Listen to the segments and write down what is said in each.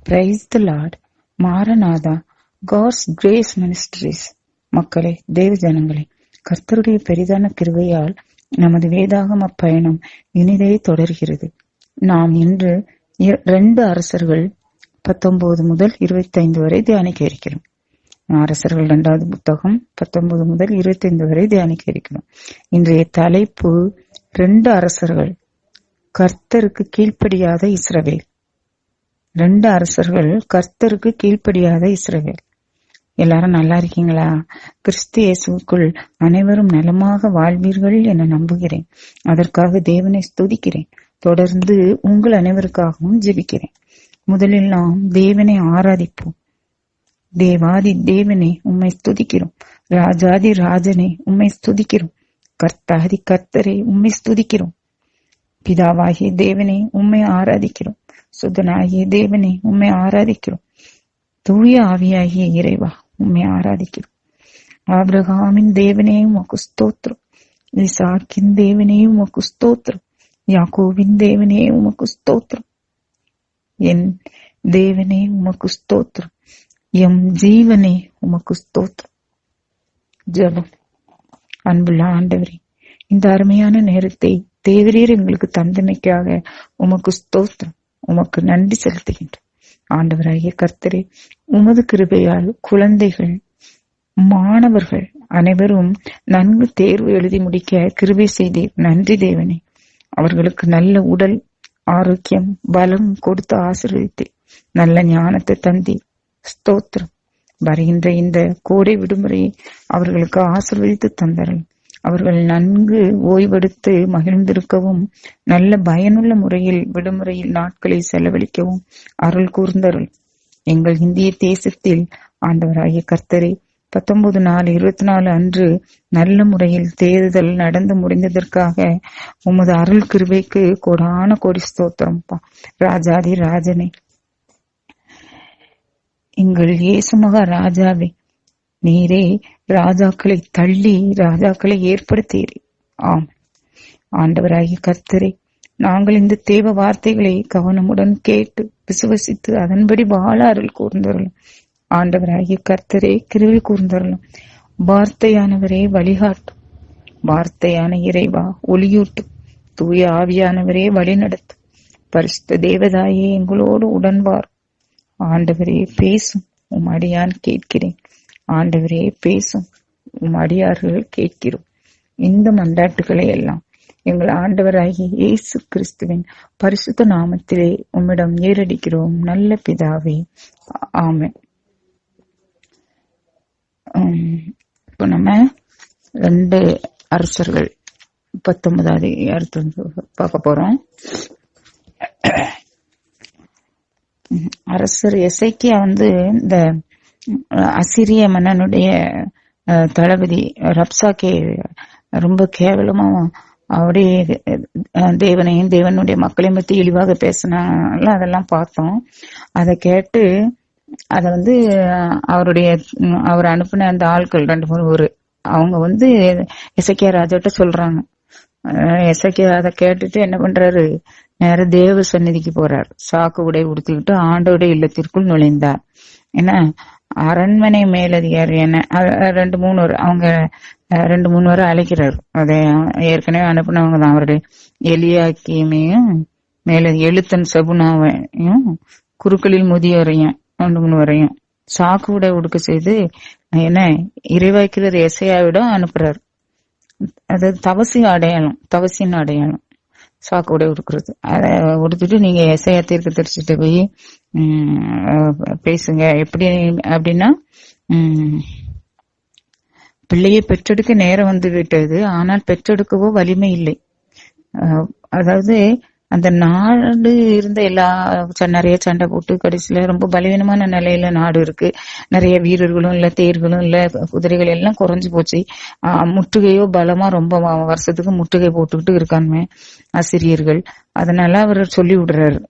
Price the Lord. Maranatha God's Grace Ministries. மக்களே, தேவ ஜனங்களே, கர்த்தருடைய பெரிதான கிருபையால் நமது வேதாகம பயணம் இனிதே தொடர்கிறது. நாம் இன்று 2 அரசர்கள் 19 முதல் 25 வரை தியானிக்க இருக்கிறோம். அரசர்கள் 2வது புத்தகம் 19 முதல் 25 வரை தியானிக்க இருக்கிறோம். இன்றைய தலைப்பு 2 அரசர்கள், கர்த்தருக்கு கீழ்ப்படியாத இஸ்ரவேல். 2 அரசர்கள், கர்த்தருக்கு கீழ்ப்படியாத இஸ்ரவேல். எல்லாரும் நல்லா இருக்கீங்களா? கிறிஸ்து இயேசுவுக்குள் அனைவரும் நலமாக வாழ்வீர்கள் என நம்புகிறேன். அதற்காக தேவனை ஸ்துதிக்கிறேன். தொடர்ந்து உங்கள் அனைவருக்காகவும் ஜெபிக்கிறேன். முதலில் நாம் தேவனை ஆராதிப்போம். தேவாதி தேவனே, உம்மை ஸ்துதிக்கிறோம். ராஜாதி ராஜனே, உம்மை ஸ்துதிக்கிறோம். கர்த்தாதி கர்த்தரே, உம்மை ஸ்துதிக்கிறோம். பிதாவாகிய தேவனே, உம்மை ஆராதிக்கிறோம். சுதனாகிய தேவனே, உம்மை ஆராதிக்கிறோம். தூய ஆவியாகிய இறைவா, உம்மை ஆராதிக்கிறோம். ஆபிரகாமின் தேவனே, உமக்கு ஸ்தோத்திரம். ஈசாக்கின் தேவனே, உமக்கு ஸ்தோத்திரம். யாக்கோவின் தேவனே, உமக்கு ஸ்தோத்திரம். என் தேவனே, உமக்கு ஸ்தோத்திரம். எம் ஜீவனே, உமக்கு ஸ்தோத்திரம். ஜெபம். அன்புள்ள ஆண்டவரே, இந்த அருமையான நேரத்தை தேவரீர் எங்களுக்கு தந்தமைக்காக உமக்கு ஸ்தோத்திரம். உமக்கு நன்றி செலுத்துகின்றோம். ஆண்டவராகிய கர்த்தரே, உமது கிருபையால் குழந்தைகள், மாணவர்கள் அனைவரும் நன்கு தேர்வு எழுதி முடிக்க கிருபை செய்தீர். நன்றி தேவனே. அவர்களுக்கு நல்ல உடல் ஆரோக்கியம் பலம் கொடுத்து ஆசீர்வதித்தீர். நல்ல ஞானத்தை தந்தீர். ஸ்தோத்திரம். வருகின்ற இந்த கோடை விடுமுறையை அவர்களுக்கு ஆசீர்வதித்து தந்தார்கள். அவர்கள் நன்கு ஓய்வெடுத்து மகிழ்ந்திருக்கவும் நல்ல பயனுள்ள முறையில் விடுமுறையில் நாட்களை செலவழிக்கவும் அருள் கூர்ந்தருள். எங்கள் இந்திய தேசத்தில் ஆண்டவராகிய கர்த்தரே, 19/4/24 அன்று நல்ல முறையில் தேர்தல் நடந்து முடிந்ததற்காக உமது அருள் கிருபைக்கு கோடான கோடி ஸ்தோத்திரம். ராஜாதி ராஜனே, எங்கள் இயேசுமகா ராஜாவே, நீரே ராஜாக்களை தள்ளி ராஜாக்களை ஏற்படுத்தீரே. ஆம் ஆண்டவராகிய கர்த்தரே, நாங்கள் இந்த தேவ வார்த்தைகளை கவனமுடன் கேட்டு விசுவசித்து அதன்படி வாழ அருள் கூர்ந்தருளும். ஆண்டவராகிய கர்த்தரே, கிருபை கூர்ந்தருளும். வார்த்தையானவரே வழிகாட்டும். வார்த்தையான இறைவா ஒளியூட்டும். தூய ஆவியானவரே வழி நடத்தும். பரிசுத்த தேவதாயே, எங்களோடு உடன்வார். ஆண்டவரே பேசும், உம் அடியான் கேட்கிறேன். ஆண்டவரே பேசும், உம் அடியார்கள் கேட்கிறோம். இந்த மன்றாட்டுகளை எல்லாம் எங்கள் ஆண்டவராகிய இயேசு கிறிஸ்துவின் பரிசுத்த நாமத்திலே உம்மிடம் ஏறடிக்கிறோம் நல்ல பிதாவே, ஆமென். இப்போ நம்ம 2 அரசர்கள் 19வது பார்க்க போறோம். அரசர் எசேக்கியா இந்த அசிரிய மன்னனுடைய தளபதி ரப்சாக்கே ரொம்ப கேவலமா அப்படியே தேவனையும் தேவனுடைய மக்களையும் பத்தி இழிவாக பேசினால அதெல்லாம் பார்த்தோம். அதை கேட்டு அதை அவர் அனுப்பின அந்த ஆட்கள் 2-3 ஊரு அவங்க எசேக்கியா ராஜாட்ட சொல்றாங்க. எசேக்கியா அதை கேட்டுட்டு என்ன பண்றாரு, நேர தேவ சந்நிதிக்கு போறார். சாக்கு உடை உடுத்திக்கிட்டு ஆண்டோடைய இல்லத்திற்குள் நுழைந்தார். ஏன்னா அரண்மனை மேலதிகாரி என்ன 2-3 அவங்க 2-3 வரை அழைக்கிறார். அதை ஏற்கனவே அனுப்பினவங்க தான். அவருடைய எலியாக்கியமையும் மேல எழுத்தன் சபுனாவையும் குருக்களில் முதியோரையும் 2-3 வரையும் சாக்கு உடை உடுக்க செய்து என்ன இறைவாய்க்கிறர் எசையாவிடம் அனுப்புறாரு. அதாவது தவசின் அடையாளம் சாக்கு உடை உடுக்கிறது. அதை உடுத்துட்டு நீங்க எசையா தீர்க்க தரிசிட்டு போய் பேசுங்க. எப்படி அப்படின்னா, பிள்ளையை பெற்றெடுக்க நேரம் வந்து விட்டது, ஆனால் பெற்றெடுக்கவோ வலிமை இல்லை. அதாவது அந்த நாடு இருந்த நிறைய சண்டை போட்டு கடைசியில ரொம்ப பலவீனமான நிலையில நாடு இருக்கு. நிறைய வீரர்களும் இல்ல, தேர்களும் இல்ல, குதிரைகள் எல்லாம் குறைஞ்சு போச்சு. முற்றுகையோ பலமா ரொம்ப வருஷத்துக்கு முற்றுகை போட்டுக்கிட்டு இருக்கானுமே அசிரியர்கள். அதனால அவர் சொல்லி விடுறாரு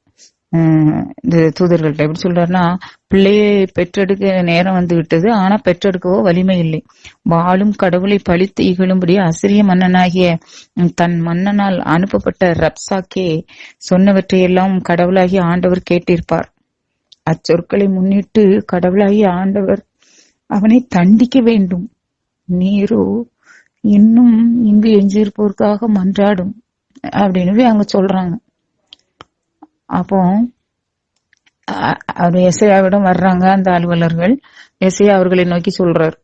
இந்த தூதர்கள்ட்ட. எப்படி சொல்றாருன்னா, பிள்ளையை பெற்றெடுக்க நேரம் வந்து விட்டது, ஆனா பெற்றெடுக்கவோ வலிமை இல்லை. வாழும் கடவுளை பழித்து இகழும்படி அசிரிய மன்னனாகிய தன் மன்னனால் அனுப்பப்பட்ட ரப்சாக்கே சொன்னவற்றையெல்லாம் கடவுளாகிய ஆண்டவர் கேட்டிருப்பார். அச்சொற்களை முன்னிட்டு கடவுளாகிய ஆண்டவர் அவனை தண்டிக்க வேண்டும். நீரோ இன்னும் இங்கு எஞ்சியிருப்போருக்காக மன்றாடும் அப்படின்னு அங்க சொல்றாங்க. அப்போ அவர் எசையாவிடம் வர்றாங்க அந்த அலுவலர்கள். எசையா அவர்களை நோக்கி சொல்றாரு.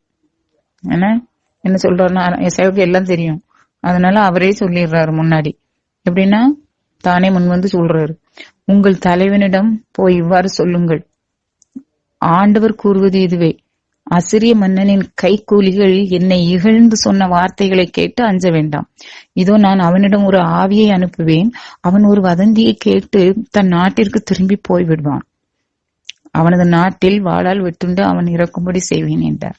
என்ன சொல்றாருன்னா, எசையாவுக்கு எல்லாம் தெரியும், அதனால அவரே சொல்லிடுறாரு முன்னாடி. எப்படின்னா தானே முன் வந்து சொல்றாரு, உங்கள் தலைவனிடம் போய் இவ்வாறு சொல்லுங்கள், ஆண்டவர் கூறுவது இதுவே, அசிரிய மன்னனின் கைக்கூலிகள் என்னை இகழ்ந்து சொன்ன வார்த்தைகளை கேட்டு அஞ்ச வேண்டாம். இதோ நான் அவனிடம் ஒரு ஆவியை அனுப்புவேன், அவன் ஒரு வதந்தியை கேட்டு தன் நாட்டிற்கு திரும்பி போய்விடுவான், அவனது நாட்டில் வாளால் வெட்டுண்டு அவன் இறக்கும்படி செய்வேன் என்றார்.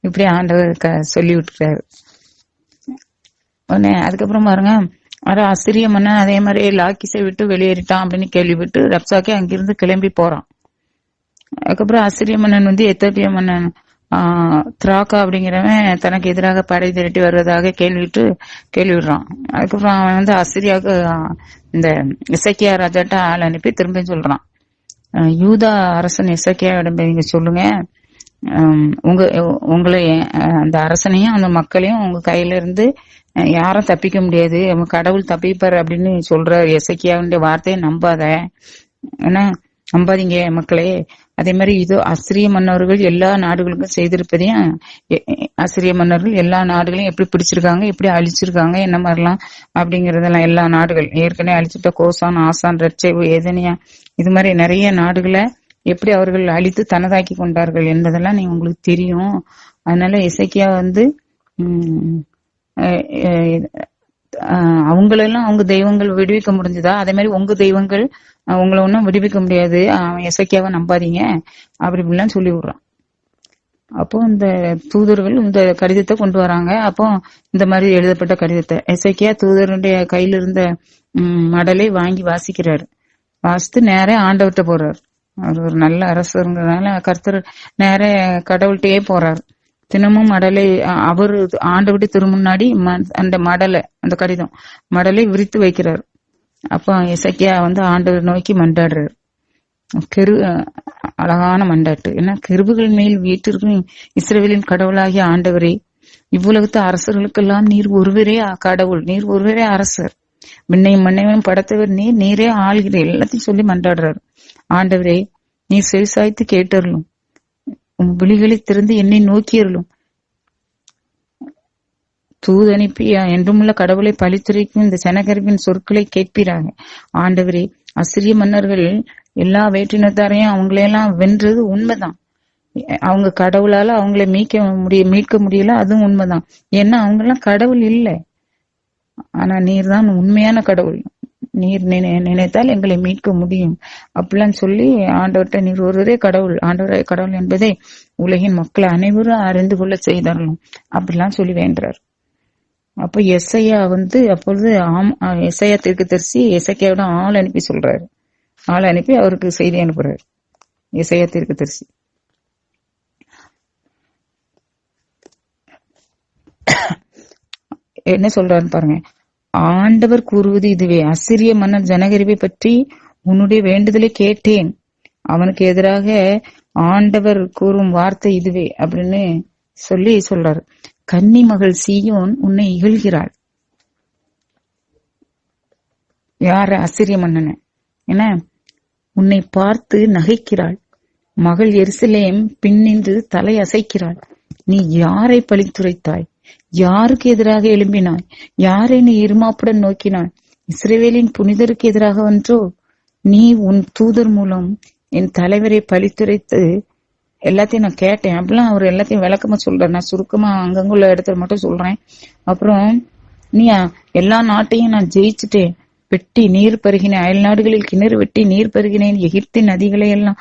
இப்படி ஆண்டவர் சொல்லி விட்டுறாரு. அதுக்கப்புறம் பாருங்க, அசிரிய மன்னன் அதே மாதிரி லாக்கிஸை விட்டு வெளியேறிட்டான் அப்படின்னு கேள்விப்பட்டு ரப்சாக்கே அங்கிருந்து கிளம்பி போறான். அதுக்கப்புறம் அசிரிய மன்னன் வந்து எத்தோப்பிய மன்னன் திராக்கா அப்படிங்கிறவன் தனக்கு எதிராக படை திரட்டி வருவதாக கேள்விடுறான். அதுக்கப்புறம் அவன் வந்து அசிரியாவுக்கு இந்த எசேக்கியா ராஜாட்ட ஆள் அனுப்பி திரும்ப சொல்றான், யூதா அரசன் எசேக்கியாவிடம் நீங்க சொல்லுங்க, உங்களை அந்த அரசனையும் அந்த மக்களையும் உங்க கையில இருந்து யாரும் தப்பிக்க முடியாது, கடவுள் தப்பிப்பாரு அப்படின்னு சொல்ற எசேக்கியாவுடைய வார்த்தையை நம்பாத, ஏன்னா நம்பாதீங்க மக்களே. அதே மாதிரி இது அசிரிய மன்னர்கள் எல்லா நாடுகளுக்கும் செய்திருப்பதையும், அசிரிய மன்னர்கள் எல்லா நாடுகளையும் எப்படி பிடிச்சிருக்காங்க, எப்படி அழிச்சிருக்காங்க, என்ன மாதிரிலாம் அப்படிங்கறதெல்லாம் எல்லா நாடுகள் ஏற்கனவே அழிச்சுட்ட கோசான், ஆசான், ரட்சேவு, ஏதனியா, இது மாதிரி நிறைய நாடுகளை எப்படி அவர்கள் அழித்து தனதாக்கி கொண்டார்கள் என்பதெல்லாம் நீங்க உங்களுக்கு தெரியும். அதனால எசேக்கியா வந்து அவங்களெல்லாம் அவங்க தெய்வங்கள் விடுவிக்க முடிஞ்சதா, அதே மாதிரி உங்க தெய்வங்கள் உங்களை ஒன்னும் விடுவிக்க முடியாது, எசேக்கியாவை நம்பாதீங்க அப்படி இப்படிலாம் சொல்லி விடுறான். அப்போ இந்த தூதர்கள் இந்த கடிதத்தை கொண்டு வராங்க. அப்போ இந்த மாதிரி எழுதப்பட்ட கடிதத்தை எசேக்கியா தூதருடைய கையில இருந்த மடலை வாங்கி வாசிக்கிறாரு. வாசித்து நேர ஆண்டவர்கிட்ட போறாரு. அவர் ஒரு நல்ல அரசருங்கிறதுனால கர்த்தர் நேர கடவுள்கிட்டயே போறாரு. தினமும் மடலை அவர் ஆண்டவர்கிட்ட திருமுன்னாடி அந்த மடலை, அந்த கடிதம் மடலை விரித்து வைக்கிறார். அப்ப எசேக்கியா வந்து ஆண்டவர் நோக்கி மன்றாடுறாரு. அழகான மண்டாட்டு. ஏன்னா கெருபுகள் மேல் வீட்டிற்கும் இஸ்ரவேலின் கடவுளாகிய ஆண்டவரே, இவ்வுலகத்து அரசர்களுக்கெல்லாம் நீர் ஒருவரே கடவுள், நீர் ஒருவரே அரசர், விண்ணையும் மண்ணையும் படைத்தவர் நீர், நீரே ஆள்கிற எல்லாத்தையும் சொல்லி மன்றாடுறாரு. ஆண்டவரே, நீர் செவிசாய்த்து கேட்டருளும், உன் விழிகளை திறந்து என்னை நோக்கியருளும், தூது அனுப்பி என்றுமுள்ள கடவுளை பழித்துரைக்கும் இந்த சனகரிப்பின் சொற்களை கேட்பீராங்க. ஆண்டவரே, அசிரிய மன்னர்கள் எல்லா வேற்றினத்தாரையும் அவங்களையெல்லாம் வென்றது உண்மைதான், அவங்க கடவுளால அவங்களை மீட்க முடியல, அதுவும் உண்மைதான். ஏன்னா அவங்க எல்லாம் கடவுள் இல்லை, ஆனா நீர் தான் உண்மையான கடவுள், நீர் நினைத்தால் எங்களை மீட்க முடியும் அப்படிலாம் சொல்லி ஆண்டவர்கிட்ட நீர் ஒருவரே கடவுள், ஆண்டவரே கடவுள் என்பதை உலகின் மக்கள் அனைவரும் அறிந்து கொள்ள செய்தாரணும் அப்படிலாம் சொல்லி வேண்டார். அப்ப எசையா வந்து அப்பொழுது எசையா தீர்க்கதரிசி எசேக்கியாவோட ஆள் அனுப்பி சொல்றாரு. ஆள் அனுப்பி அவருக்கு செய்தி அனுப்புறாரு. எசையா தீர்க்கதரிசி என்ன சொல்றாருன்னு பாருங்க. ஆண்டவர் கூறுவது இதுவே, அசிரிய மன்னர் ஜனகரிப்பை பற்றி உன்னுடைய வேண்டுதலை கேட்டேன், அவனுக்கு எதிராக ஆண்டவர் கூறும் வார்த்தை இதுவே அப்படின்னு சொல்றாரு. கன்னி மகள் சீயோன் உன்னை இகழ்கிறாள். யார? அசிரிய மன்னன. ஏன்னா உன்னை பார்த்து நகைக்கிறாள். மகள் எருசலேம் பின்னின்று தலை அசைக்கிறாள். நீ யாரை பழித்துரைத்தாய்? யாருக்கு எதிராக எழும்பினாய்? யாரை நீ இருமாப்புடன் நோக்கினாய்? இஸ்ரவேலின் புனிதருக்கு எதிராக ஒன்றோ? நீ உன் தூதர் மூலம் என் தலைவரை பழித்துரைத்து எல்லாத்தையும் நான் கேட்டேன் அப்படிலாம் அவர் எல்லாத்தையும் விளக்கமா சொல்றேன். நான் சுருக்கமா அங்கங்குள்ள இடத்துல மட்டும் சொல்றேன். அப்புறம் நீ எல்லா நாட்டையும் நான் ஜெயிச்சுட்டேன், வெட்டி நீர் பருகினேன், அயல் நாடுகளில் கிணறு வெட்டி நீர் பருகினேன், எகிப்தின் நதிகளை எல்லாம்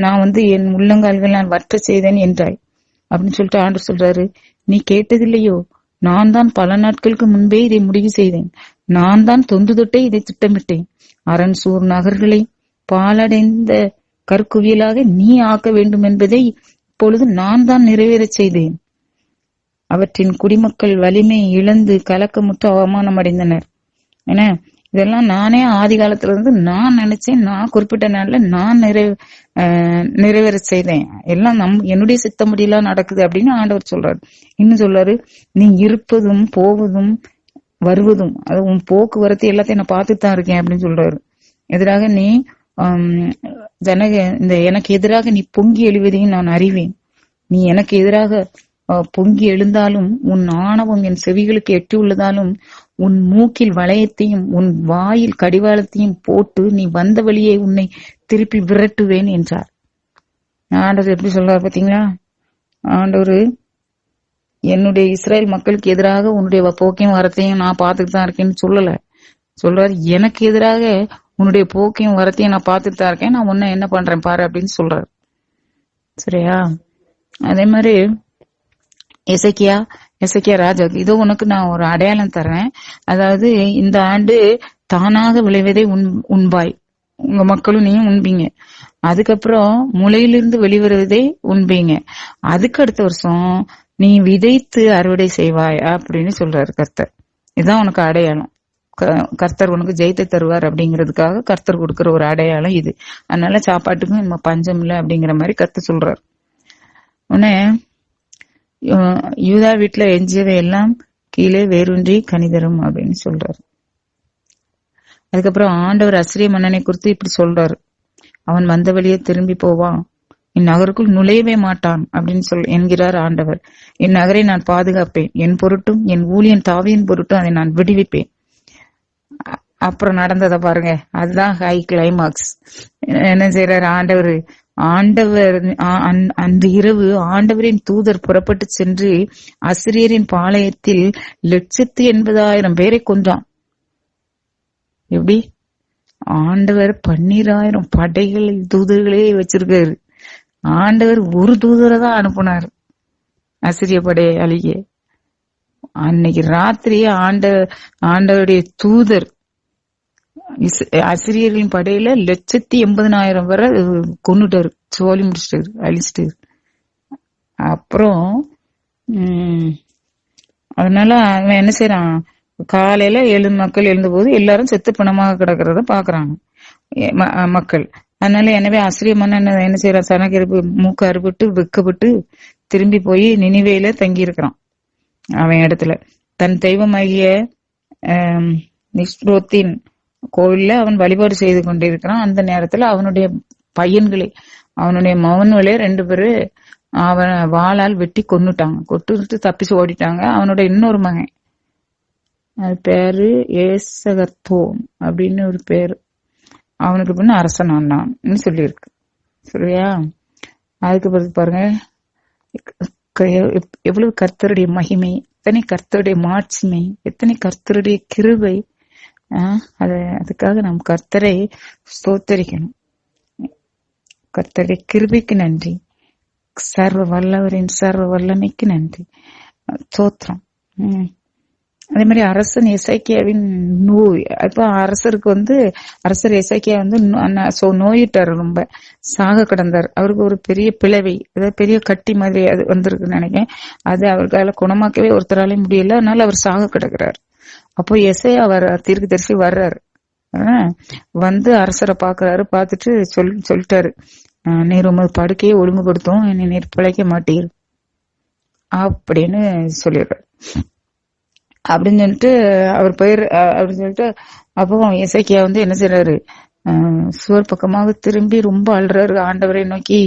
நான் வந்து என் உள்ளங்கால்கள் நான் வற்ற செய்தேன் என்றாய் அப்படின்னு சொல்லிட்டு ஆண்டவர் சொல்றாரு. நீ கேட்டதில்லையோ, நான் தான் பல நாட்களுக்கு முன்பே இதை முடிவு செய்தேன், நான் தான் தொன்று தொட்டே இதை திட்டமிட்டேன். அரண் சூர் நகர்களை பாலடைந்த கற்குவியலாக நீ ஆக்க வேண்டும் என்பதை இப்பொழுது நான் தான் நிறைவேறச் செய்தேன். அவற்றின் குடிமக்கள் வலிமை இழந்து கலக்கமுற்று அவமானம் அடைந்தனர். ஏன்னா இதெல்லாம் நானே ஆதி காலத்துல இருந்து நான் நினைச்சேன், நான் குறிப்பிட்ட நாள்ல நான் நிறைவேற செய்தேன். எல்லாம் என்னுடைய சித்தம்படியெல்லாம் நடக்குது அப்படின்னு ஆண்டவர் சொல்றாரு. இன்னும் சொல்றாரு, நீ இருப்பதும் போவதும் வருவதும், அது உன் போக்குவரத்து எல்லாத்தையும் நான் பார்த்துட்டு தான் இருக்கேன் அப்படின்னு சொல்றாரு. எதிராக நீ இந்த எனக்கு எதிராக நீ பொங்கி எழுவதையும் நான் அறிவேன். நீ எனக்கு எதிராக பொங்கி எழுந்தாலும், உன் ஆணவம் என் செவிகளுக்கு எட்டி உள்ளதாலும், உன் மூக்கில் வளையத்தையும் உன் வாயில் கடிவாளத்தையும் போட்டு நீ வந்த வழியே உன்னை திருப்பி விரட்டுவேன் என்றார். ஆண்டவர் எப்படி சொல்றாரு பாத்தீங்களா? ஆண்டவர் என்னுடைய இஸ்ரேல் மக்களுக்கு எதிராக உன்னுடைய போக்கையும் வரத்தையும் நான் பார்த்துட்டு தான் இருக்கேன்னு சொல்லல. சொல்றாரு, எனக்கு எதிராக உன்னுடைய போக்கையும் வரத்தையும் நான் பார்த்துட்டு தான் இருக்கேன், நான் உன்னை என்ன பண்றேன் பாரு அப்படின்னு சொல்றாரு. சரியா? அதே மாதிரி எசேக்கியா ராஜா, இதோ உனக்கு நான் ஒரு அடையாளம் தர்றேன். அதாவது இந்த ஆண்டு தானாக விளைவதை உண்பாய், உங்க மக்களும் நீயும் உண்பீங்க. அதுக்கப்புறம் முளையிலிருந்து வெளிவருவதை உண்பீங்க. அதுக்கு அடுத்த வருஷம் நீ விதைத்து அறுவடை செய்வாய் அப்படின்னு சொல்றாரு கர்த்தர். இதுதான் உனக்கு அடையாளம். கர்த்தர் உனக்கு ஜெயித்து தருவார் அப்படிங்கிறதுக்காக கர்த்தர் கொடுக்கிற ஒரு அடையாளம் இது. அதனால சாப்பாட்டுக்கும் நம்ம பஞ்சம் இல்லை அப்படிங்கிற மாதிரி கர்த்தர் சொல்றாரு. உடனே யூதா வீட்டுல எஞ்சியவை எல்லாம் கீழே வேரூன்றி கனிதரும் அப்படின்னு சொல்றாரு. அதுக்கப்புறம் ஆண்டவர் அசிரிய மன்னனை குறித்து இப்படி சொல்றாரு, அவன் வந்த வழியே திரும்பி போவான், இந்நகருக்குள் நுழையவே மாட்டான் அப்படின்னு என்கிறார் ஆண்டவர். என் நகரை நான் பாதுகாப்பேன், என் பொருட்டும் என் ஊழியன் தாவியின் பொருட்டும் அதை நான் விடுவிப்பேன். அப்புறம் நடந்ததை பாருங்க, அதுதான் ஹை கிளைமாக்ஸ். என்ன செய்யறாரு ஆண்டவர் அந்த இரவு ஆண்டவரின் தூதர் புறப்பட்டு சென்று அசிரியரின் பாளையத்தில் 180,000 பேரை கொன்றான். எப்படி? ஆண்டவர் 12,000 படைகள் தூதர்களே வச்சிருக்காரு. ஆண்டவர் ஒரு தூதரை தான் அனுப்புனார் அசிரிய படையை அழிய. அன்னைக்கு ராத்திரி ஆண்டவருடைய தூதர் அசிரியர்களின் படையில 180,000 வரை கொன்னுட்டாரு, சோழி முடிச்சிட்டாரு, அழிச்சிட்டாரு. அப்புறம் அதனால அவன் என்ன செய்யறான், காலையில மக்கள் எழுந்த போது எல்லாரும் செத்து பிணமாக கிடக்கிறத பாக்குறாங்க மக்கள். அதனால எனவே அசிரிய மன்னன் என்ன செய்யறான், சனகரிப்பு மூக்கு அறுபட்டு வெக்கப்பட்டு திரும்பி போய் நினிவேல தங்கி இருக்கிறான். அவன் இடத்துல தன் தெய்வமாகிய நிஸ்ரோத்தின் கோவில்ல அவன் வழிபாடு செய்து கொண்டிருக்கிறான். அந்த நேரத்துல அவனுடைய பையன்களே, அவனுடைய மகன்களே 2 பேரு அவன் வாளால் வெட்டி கொன்னுட்டாங்க. கொட்டுட்டு தப்பிச்சு ஓடிட்டாங்க. அவனுடைய இன்னொரு மகன், அது பேரு ஏசகத்தோன் அப்படின்னு ஒரு பேரு, அவனுக்கு பின்ன அரசன் ஆனான்னு சொல்லியிருக்கு. சரியா? அதுக்கு பிறகு பாருங்க எவ்வளவு கர்த்தருடைய மகிமை, எத்தனை கர்த்தருடைய மாட்சிமை, எத்தனை கர்த்தருடைய கிருபை. அதுக்காக நாம் கர்த்தரை ஸ்தோத்தரிக்கணும். கர்த்தருடைய கிருபைக்கு நன்றி, சர்வ வல்லவரின் சர்வ வல்லமைக்கு நன்றி, ஸ்தோத்திரம். அதே மாதிரி அரசன் எசேக்கியாவின் நோய், இப்ப அரசர் எசேக்கியா நோயிட்டாரு, ரொம்ப சாக கிடந்தார். அவருக்கு ஒரு பெரிய பிளவை, அதாவது பெரிய கட்டி மாதிரி அது வந்திருக்குன்னு நினைக்கிறேன். அது அவருக்கால குணமாக்கவே ஒருத்தராலே முடியல, அதனால அவர் சாக கிடக்குறாரு. அப்போ எசேயா தீர்க்கதரிசி வர்றாரு, வந்து அரசரை பாக்குறாரு. பார்த்துட்டு சொல்லிட்டாரு, நீர் உமது படுக்கையை ஒழுங்குபடுத்தும், நீர் பிழைக்க மாட்டீர் அப்படின்னு சொல்லிடுறாரு. அப்படின்னு சொல்லிட்டு அவர் பெயர் அப்படின்னு சொல்லிட்டு, அப்போ எசேக்கியா என்ன செய்யறாரு, சுவர் பக்கமாக திரும்பி ரொம்ப அழுறாரு. ஆண்டவரை நோக்கி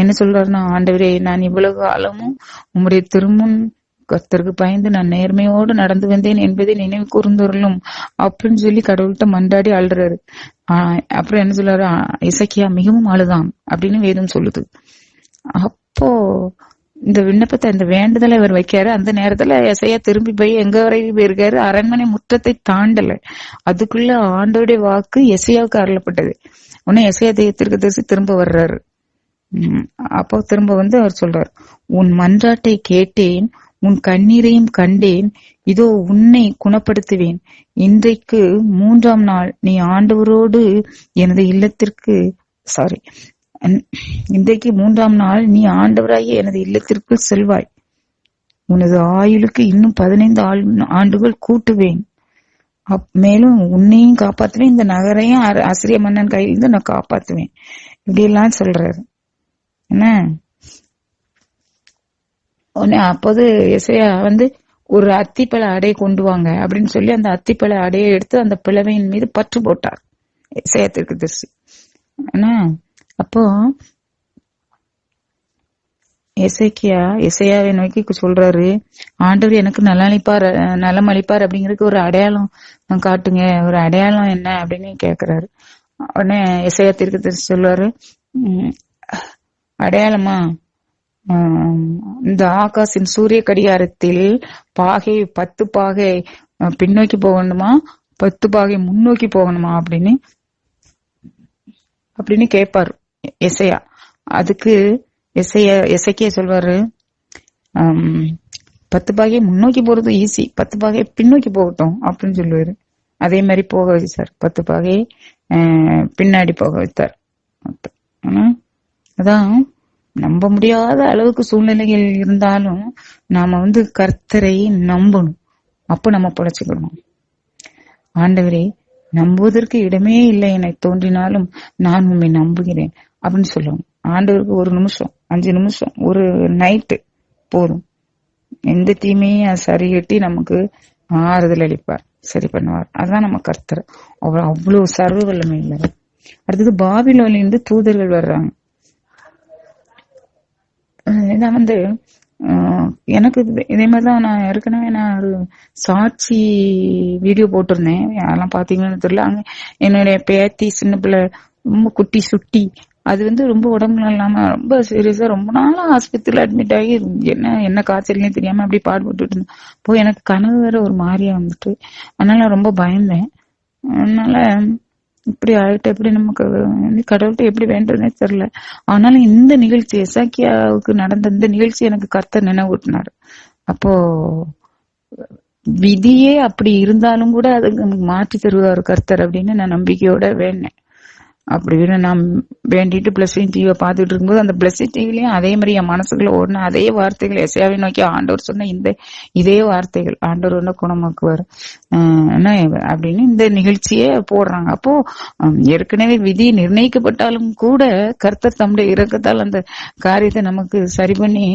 என்ன சொல்றாருன்னா, ஆண்டவரே, நான் இவ்வளவு காலமும் உம்முடைய திருமுன் கர்த்தருக்கு பயந்து நான் நேர்மையோடு நடந்து வந்தேன் என்பதை நினைவு கூர்ந்தவர்களும் அப்படின்னு சொல்லி கடவுள்கிட்ட மண்டாடி அழுறாரு. அப்புறம் என்ன சொல்றாரு, எசேக்கியா மிகவும் அழுதான் அப்படின்னு வேதம் சொல்லுது. அப்போ இந்த விண்ணப்பத்தை, இந்த வேண்டுதலை அவர் வைக்காரு. அந்த நேரத்துல எசேயா திரும்பி போய் எங்க வரைக்கும் போயிருக்காரு, அரண்மனை முற்றத்தை தாண்டல. அதுக்குள்ள ஆண்டோடைய வாக்கு எசேயாவுக்கு அருளப்பட்டது. உடனே எசேயா தீர்க்கதரிசி திரும்ப வர்றாரு. அப்போ திரும்ப அவர் சொல்றாரு, உன் மன்றாட்டை கேட்டேன், உன் கண்ணீரையும் கண்டேன், இதோ உன்னை குணப்படுத்துவேன். இன்றைக்கு 3ஆம் நாள் நீ ஆண்டவரோடு எனது இல்லத்திற்கு இன்றைக்கு 3ஆம் நாள் நீ ஆண்டவராகிய எனது இல்லத்திற்குள் செல்வாய். உனது ஆயுளுக்கு இன்னும் 15 ஆண்டுகள் கூட்டுவேன். மேலும் உன்னையும் காப்பாத்துவேன், இந்த நகரையும் அசிரிய மன்னன் கையிலிருந்து நான் காப்பாத்துவேன், இப்படி எல்லாம் சொல்றாரு. என்ன உடனே அப்போது எசையா ஒரு அத்திப்பழ அடை கொண்டு வாங்க அப்படின்னு சொல்லி அந்த அத்திப்பழ அடையை எடுத்து அந்த பிளவையின் மீது பற்று போட்டார் எசையா தீர்க்கதரிசி. என்ன அப்போ எசையாவை நோக்கி சொல்றாரு, ஆண்டவர் எனக்கு நலம் அளிப்பார் அப்படிங்கறதுக்கு ஒரு அடையாளம் காட்டுங்க, ஒரு அடையாளம் என்ன அப்படின்னு கேக்குறாரு. உடனே எசையா தீர்க்கதரிசி சொல்லுவாரு, அடையாளமா இந்த ஆகாசின் சூரிய கடிகாரத்தில் 10 பாகை பின்னோக்கி போகணுமா 10 பாகை முன்னோக்கி போகணுமா அப்படின்னு கேட்பாரு எசையா. அதுக்கு எசைக்கியா சொல்வாரு, 10 பாகை முன்னோக்கி போறது ஈஸி, 10 பாகை பின்னோக்கி போகட்டும் அப்படின்னு சொல்லுவாரு. அதே மாதிரி போக வச்சார், 10 பாகை பின்னாடி போக வைத்தார். அதான் நம்ப முடியாத அளவுக்கு சூழ்நிலைகள் இருந்தாலும் நாம கர்த்தரை நம்பணும், அப்ப நம்ம பொழைச்சுக்கணும். ஆண்டவரே, நம்புவதற்கு இடமே இல்லை என தோன்றினாலும் நான் உண்மை நம்புகிறேன் அப்படின்னு சொல்லணும். ஆண்டவருக்கு 1 நிமிஷம் 5 நிமிஷம் ஒரு நைட்டு போதும், எந்த தீமையும் சரி கட்டி நமக்கு ஆறுதல் அளிப்பார், சரி பண்ணுவார். அதான் நம்ம கர்த்தர், அவ்வளவு சர்வ வல்லமை இல்லை. அடுத்தது பாபிலோன்ல இருந்து தூதர்கள் வர்றாங்க. இதான் எனக்கு இதே மாதிரிதான் நான் ஏற்கனவே ஒரு சாட்சி வீடியோ போட்டிருந்தேன், யாரெல்லாம் பாத்தீங்கன்னு தெரியல. அங்க என்னுடைய பேத்தி சின்ன பிள்ளை ரொம்ப குட்டி சுட்டி, அது ரொம்ப உடம்புல இல்லாம ரொம்ப சீரியஸா ரொம்ப நாளா ஆஸ்பத்திரியில அட்மிட் ஆகி என்ன காய்ச்சல்னே தெரியாம அப்படி பாடுபட்டு இருந்தேன். இப்போ எனக்கு கனவு வேற ஒரு மாதிரியா அதனால ரொம்ப பயந்தேன். அதனால இப்படி ஆயிட்டு எப்படி நமக்கு கடவுள்கிட்ட எப்படி வேண்டதுன்னே தெரியல. ஆனாலும் இந்த நிகழ்ச்சி எசாக்கியாவுக்கு நடந்த இந்த நிகழ்ச்சி எனக்கு கர்த்தர் நினைவூட்டினாரு. அப்போ விதியே அப்படி இருந்தாலும் கூட அது மாற்றி தருவார் கர்த்தர் அப்படின்னு நான் நம்பிக்கையோட வேண்டேன். அப்படின்னு நான் வேண்டிட்டு பிளஸிங் டிவியை பார்த்துட்டு இருக்கும்போது அந்த பிளஸிங் டிவிலையும் அதே மாதிரி என் மனசுக்குள்ள ஓடின அதே வார்த்தைகள் எசையாவை நோக்கி ஆண்டவர் சொன்ன இதே வார்த்தைகள், ஆண்டவர் குணமாக்குவார் அப்படின்னு இந்த நிகழ்ச்சியே போடுறாங்க. அப்போ ஏற்கனவே விதி நிர்ணயிக்கப்பட்டாலும் கூட கர்த்தர் தம்முடைய இரக்கத்தால் அந்த காரியத்தை நமக்கு சரி பண்ணி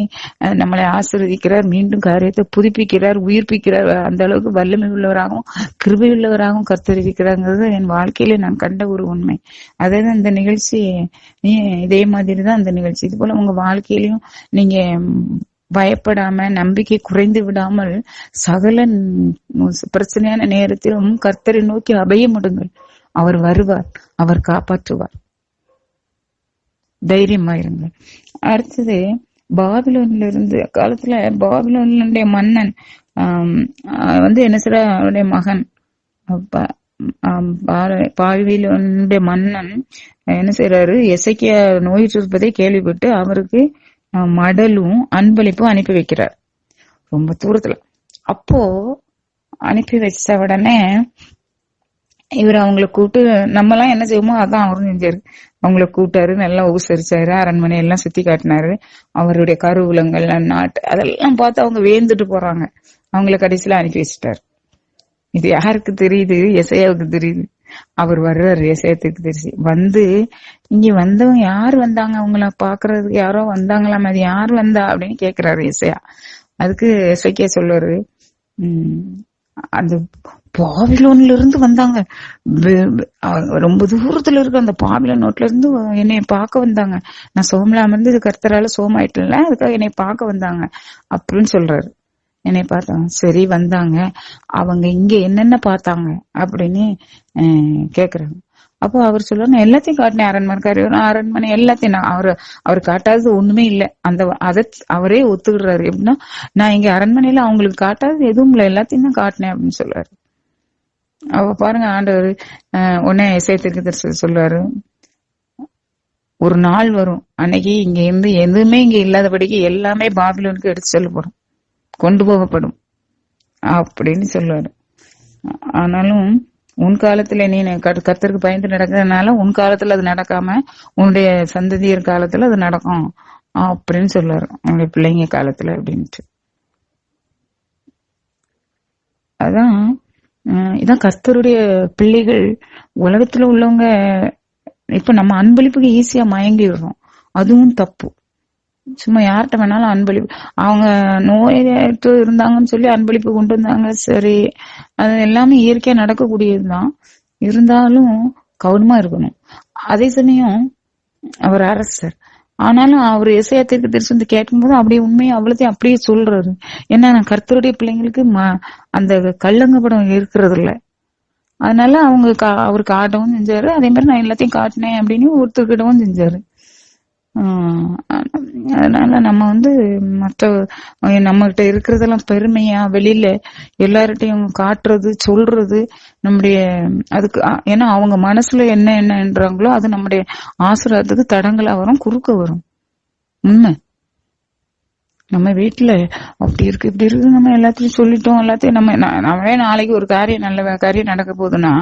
நம்மளை ஆசீர்வதிக்கிறார், மீண்டும் காரியத்தை புதுப்பிக்கிறார், உயிர்ப்பிக்கிறார். அந்த அளவுக்கு வல்லமை உள்ளவராகவும் கிருபை உள்ளவராகவும் கர்த்தர் இருக்கிறாங்கிறது என் வாழ்க்கையில நான் கண்ட ஒரு உண்மை. அதாவது இந்த நிகழ்ச்சி இதே மாதிரிதான் அந்த நிகழ்ச்சி. இது போல உங்க வாழ்க்கையிலும் நீங்க பயப்படாம நம்பிக்கை குறைந்து விடாமல் சகல பிரச்சனையான நேரத்திலும் கர்த்தரை நோக்கி அபயமிடுங்கள், அவர் வருவார், அவர் காப்பாற்றுவார், தைரியமாயிருங்கள். அடுத்தது பாபிலோன்ல இருந்து காலத்துல பாபிலோனுடைய மன்னன் என்ன சொல்ற, அவருடைய மகன் பாபிலோனுடைய மன்னன் என்ன செய்யறாரு, எசேக்கியா நோயிட்டு இருப்பதை கேள்விப்பட்டு அவருக்கு மடலும் அன்பளிப்பும் அனுப்பி வைக்கிறார் ரொம்ப தூரத்துல. அப்போ அனுப்பி வச்ச உடனே இவர் அவங்களை கூப்பிட்டு, நம்ம எல்லாம் என்ன செய்வோமோ அதான் அவரும் செஞ்சாரு. அவங்கள கூப்பிட்டாரு, நல்லா உபசரிச்சாரு, அரண்மனை எல்லாம் சுத்தி காட்டினாரு, அவருடைய கருவூலங்கள் நாட்டு அதெல்லாம் பார்த்து அவங்க வேந்துட்டு போறாங்க. அவங்கள கடைசியில அனுப்பி வச்சுட்டாரு. இது யாருக்கு தெரியுது? எசையாவுக்கு தெரியுது. அவர் வர்றாரு, எசையத்துக்கு தெரிஞ்சு இங்க வந்தவங்க யாரு வந்தாங்க, அவங்கள பாக்குறதுக்கு யாரோ வந்தாங்களாம், அது யாரு வந்தா அப்படின்னு கேக்குறாரு எசையா. அதுக்கு எசைக்கியா சொல்லுவாரு, அந்த பாபிலோன்ல இருந்து வந்தாங்க, ரொம்ப தூரத்துல இருக்கு அந்த பாபிலோன் நோட்ல இருந்து என்னைய பார்க்க வந்தாங்க, நான் சோமலாம இருந்து கர்த்தரால சோமாயிட்டல, அதுக்காக என்னை பார்க்க வந்தாங்க அப்படின்னு சொல்றாரு. என்னை பார்த்தாங்க, சரி வந்தாங்க, அவங்க இங்க என்னென்ன பார்த்தாங்க அப்படின்னு கேக்குறாங்க. அப்போ அவர் சொல்லுவாங்க, எல்லாத்தையும் காட்டினேன், அரண்மனை எல்லாத்தையும் அவர் காட்டாதது ஒண்ணுமே இல்லை. அதை அவரே ஒத்துக்கிடுறாரு. எப்படின்னா, நான் இங்க அரண்மனையில அவங்களுக்கு காட்டாதது எதுவும் இல்லை, எல்லாத்தையும் தான் காட்டினேன் அப்படின்னு சொல்லுவாரு. அவ பாருங்க, ஆண்டவர் உடனே எசேக்கியா சொல்லுவாரு, ஒரு நாள் வரும், அன்னைக்கு இங்க இருந்து எதுவுமே இங்க இல்லாதபடிக்கு எல்லாமே பாபிலோனுக்கு எடுத்து செல்லப்படும், கொண்டு போகப்படும் அப்படின்னு சொல்லுவாரு. ஆனாலும் உன் காலத்துல நீ கர்த்தருக்கு பயந்து நடக்கிறதுனால உன் காலத்துல அது நடக்காம உன்னுடைய சந்ததியர் காலத்துல அது நடக்கும் அப்படின்னு சொல்லுவாரு, உன்னுடைய பிள்ளைங்க காலத்துல அப்படின்ட்டு. அதான் இதான் கர்த்தருடைய பிள்ளைகள். உலகத்துல உள்ளவங்க இப்ப நம்ம அன்பளிப்புக்கு ஈஸியா மயங்கிடுறோம். அதுவும் தப்பு. சும்மா யார்கிட்ட வேணாலும் அன்பளிப்பு, அவங்க நோயற்று இருந்தாங்கன்னு சொல்லி அன்பளிப்பு கொண்டு வந்தாங்க, சரி, அது எல்லாமே இயற்கையா நடக்கக்கூடியதுதான். இருந்தாலும் கவனமா இருக்கணும். அதே சமயம் அவர் அரசர், ஆனாலும் அவர் இசையா தீர்க்க தரிசனத்தை கேட்கும்போது அப்படியே உண்மையை அவ்வளத்தையும் அப்படியே சொல்றாரு. ஏன்னா கர்த்தருடைய பிள்ளைங்களுக்கு அந்த கள்ளங்கப்படம் இருக்கிறது இல்ல. அதனால அவங்க அவர் காட்டவும் செஞ்சாரு. அதே மாதிரி நான் எல்லாத்தையும் காட்டினேன் அப்படின்னு ஒருத்தர்கிட்டவும் செஞ்சாரு. அதனால நம்ம மற்ற நம்ம கிட்ட இருக்கிறதெல்லாம் பெருமையா வெளியில எல்லார்ட்டையும் காட்டுறது சொல்றது நம்முடைய அதுக்கு ஏன்னா அவங்க மனசுல என்ன என்னன்றாங்களோ அது நம்முடைய ஆசீர்வாதத்துக்கு தடங்களா வரும், குறுக்க வரும். உண்மை. நம்ம வீட்டுல அப்படி இருக்கு இப்படி இருக்கு நம்ம எல்லாத்தையும் சொல்லிட்டோம், எல்லாத்தையும் நம்மளே நாளைக்கு ஒரு காரியம் நல்ல காரியம் நடக்க போகுதுன்னா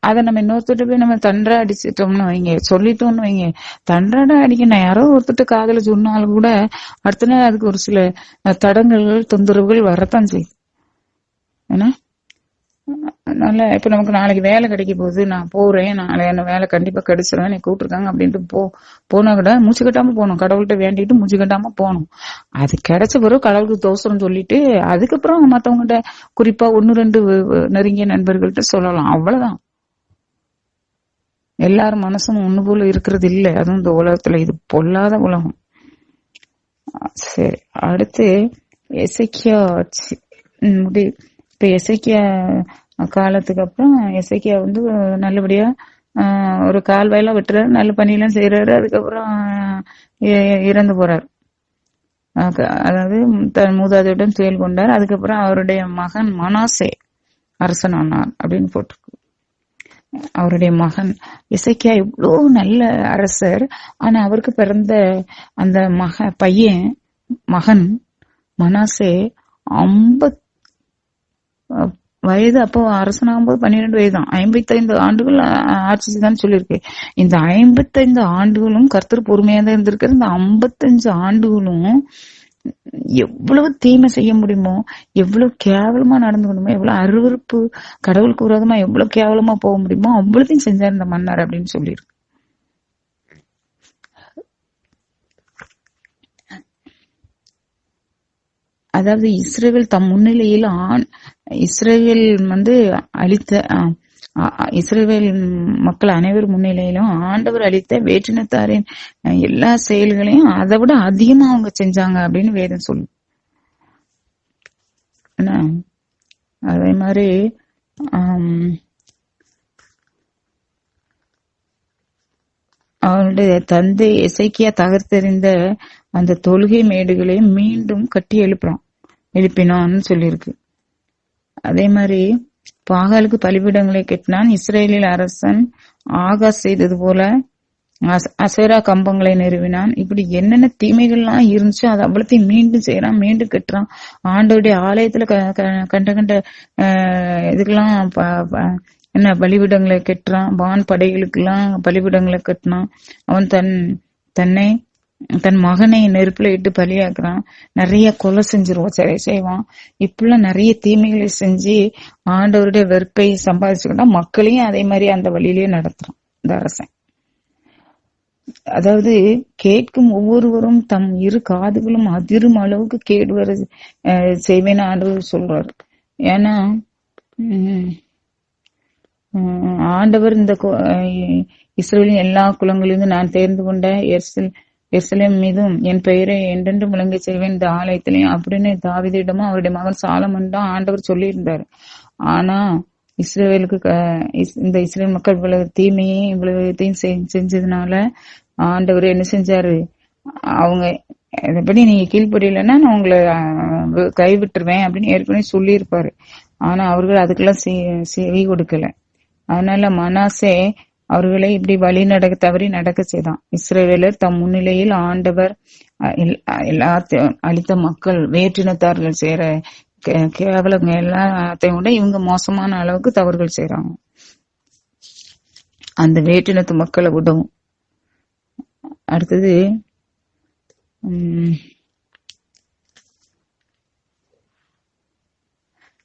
அதை நம்ம இன்னொருத்தட்ட போய் நம்ம தண்டா அடிச்சிட்டோம்னு வைங்க, சொல்லிட்டோம்னு வைங்க, தண்டாடா அடிக்கணும். யாரோ ஒருத்தட்ட காதல சொன்னாலும் கூட அடுத்த நாள் அதுக்கு ஒரு சில தடங்கல்கள் தொந்தரவுகள் வரத்தான் செய்யும். ஏன்னா அதனால இப்ப நமக்கு நாளைக்கு வேலை கிடைக்க போகுது, நான் போறேன், நாளை என்ன வேலை கண்டிப்பா கிடைச்சிருவேன், நீ கூப்பிட்டுருக்காங்க அப்படின்ட்டு போனா கூட மூச்சு கட்டாம போகணும், கடவுள்கிட்ட வேண்டிட்டு மூச்சு கட்டாம போகணும். அது கிடைச்ச பிறகு கடவுளுக்கு தோசரம் சொல்லிட்டு அதுக்கப்புறம் மத்தவங்ககிட்ட, குறிப்பா 1-2 நெருங்கிய நண்பர்கள்ட்ட சொல்லலாம், அவ்வளவுதான். எல்லாரும் மனசும் ஒண்ணு போல இருக்கிறது இல்ல. அதுவும் இந்த உலகத்துல இது பொல்லாத உலகம். சரி, அடுத்து எசேக்கியா இப்ப எசேக்கியா காலத்துக்கு அப்புறம் எசேக்கியா நல்லபடியா ஒரு கால்வாயெல்லாம் வெட்டுறாரு, நல்ல பணியெல்லாம் செய்யறாரு. அதுக்கப்புறம் இறந்து போறாரு. அதாவது தன் மூதாதையுடன் துயில் கொண்டார். அதுக்கப்புறம் அவருடைய மகன் மனாசே அரசனானார் அப்படின்னு போட்டிருக்கு. அவருடைய மகன் எசேக்கியா இவ்வளவு நல்ல அரசர். ஆனா அவருக்கு பிறந்த அந்த மகன் மனாசே 50 வயது. அப்போ அரசனாகும்போது 12 வயது தான். 55 ஆண்டுகள் ஆட்சி செய்தான்னு சொல்லியிருக்கு. இந்த 55 ஆண்டுகளும் கர்த்தர் பொறுமையா தான் இருந்திருக்காரு. இந்த 55 ஆண்டுகளும் எவ்வளவு தீமை செய்ய முடியுமோ, எவ்வளவு கேவலமா நடந்துக்கணுமோ, எவ்வளவு அருவருப்பு, கடவுளுக்கு விரோதமா எவ்வளவு கேவலமா போக முடியுமோ அவ்வளத்தையும் செஞ்சார் இந்த மன்னர் அப்படின்னு சொல்லியிருக்கு. அதாவது இஸ்ரேல் தம் முன்னிலையில் இஸ்ரேல் அளித்த இஸ்ரேல் மக்கள் அனைவர் முன்னிலையிலும் ஆண்டவர் அளித்த வேற்றினத்தாரின் எல்லா செயல்களையும் அதை விட அதிகமா அவங்க செஞ்சாங்க அப்படின்னு வேதம் சொல்லும். அதே மாதிரி அவருடைய தந்தை எசேக்கியா தகர்த்தெறிந்த அந்த தொழுகை மேடுகளை மீண்டும் கட்டி எழுப்பினான்னு சொல்லியிருக்கு. அதே மாதிரி பாகாலுக்கு பலிபீடங்களை கட்டினான். இஸ்ரேலில் அரசன் ஆகாஸ் செய்தது போல அசேரா கம்பங்களை நிறுவினான். இப்படி என்னென்ன தீமைகள்லாம் இருந்துச்சோ அது அவ்வளத்தையும் மீண்டும் செய்யறான், மீண்டும் கட்டுறான். ஆண்டோடைய ஆலயத்துல கண்ட இதுக்கெல்லாம் என்ன பலிபீடங்களை கட்டுறான். வான் படைகளுக்கு எல்லாம் பலிபீடங்களை கட்டினான். அவன் தன் மகனை நெருப்புல இட்டு பலியாக்குறான். நிறைய கொலை செஞ்சிருவான், சிறை செய்வான். இப்பெல்லாம் நிறைய தீமைகளை செஞ்சு ஆண்டவருடைய வெறுப்பை சம்பாதிச்சுக்கிட்டா மக்களையும் அதே மாதிரி அந்த வழியிலேயே நடத்துறான் இந்த அரசன். அதாவது கேட்கும் ஒவ்வொருவரும் தம் இரு காதுகளும் அதிரும் அளவுக்கு கேடுவர செய்வேன்னு ஆண்டவர் சொல்றாரு. ஏன்னா ஆண்டவர் இந்த இஸ்ரேலின் எல்லா குலங்களிலும் நான் தேர்ந்து கொண்ட எருசலேம் மீதும் என் பெயரை என்றென்று விளங்க செய்வேன் இந்த ஆலயத்திலையும் அப்படின்னு தாவீதிடமும் அவருடைய மகன் சாலமன் தான் ஆண்டவர் சொல்லி இருந்தாரு. ஆனா இஸ்ரேலுக்கு இந்த இஸ்ரேல் மக்கள் இவ்வளவு தீமையும் இவ்வளவுத்தையும் செஞ்சதுனால ஆண்டவர் என்ன செஞ்சாரு, அவங்க இதைப்படி நீங்க கீழ்படியலைன்னா நான் உங்களை கைவிட்டுருவேன் அப்படின்னு ஏற்கனவே சொல்லியிருப்பாரு. ஆனா அவர்கள் அதுக்கெல்லாம் செவி கொடுக்கல. அதனால மனாசே அவர்களை இப்படி வழி தவறி நடக்க செய்தான். இஸ்ரவேலர் தம் முன்னிலையில் ஆண்டவர் எல்லாத்தையும் அளித்த மக்கள் வேற்றினத்தார்கள் சேர கேவலம் எல்லாத்தையும் விட இவங்க மோசமான அளவுக்கு தவறுகள் செய்யறாங்க. அந்த வேற்றினத்து மக்களை விடவும். அடுத்தது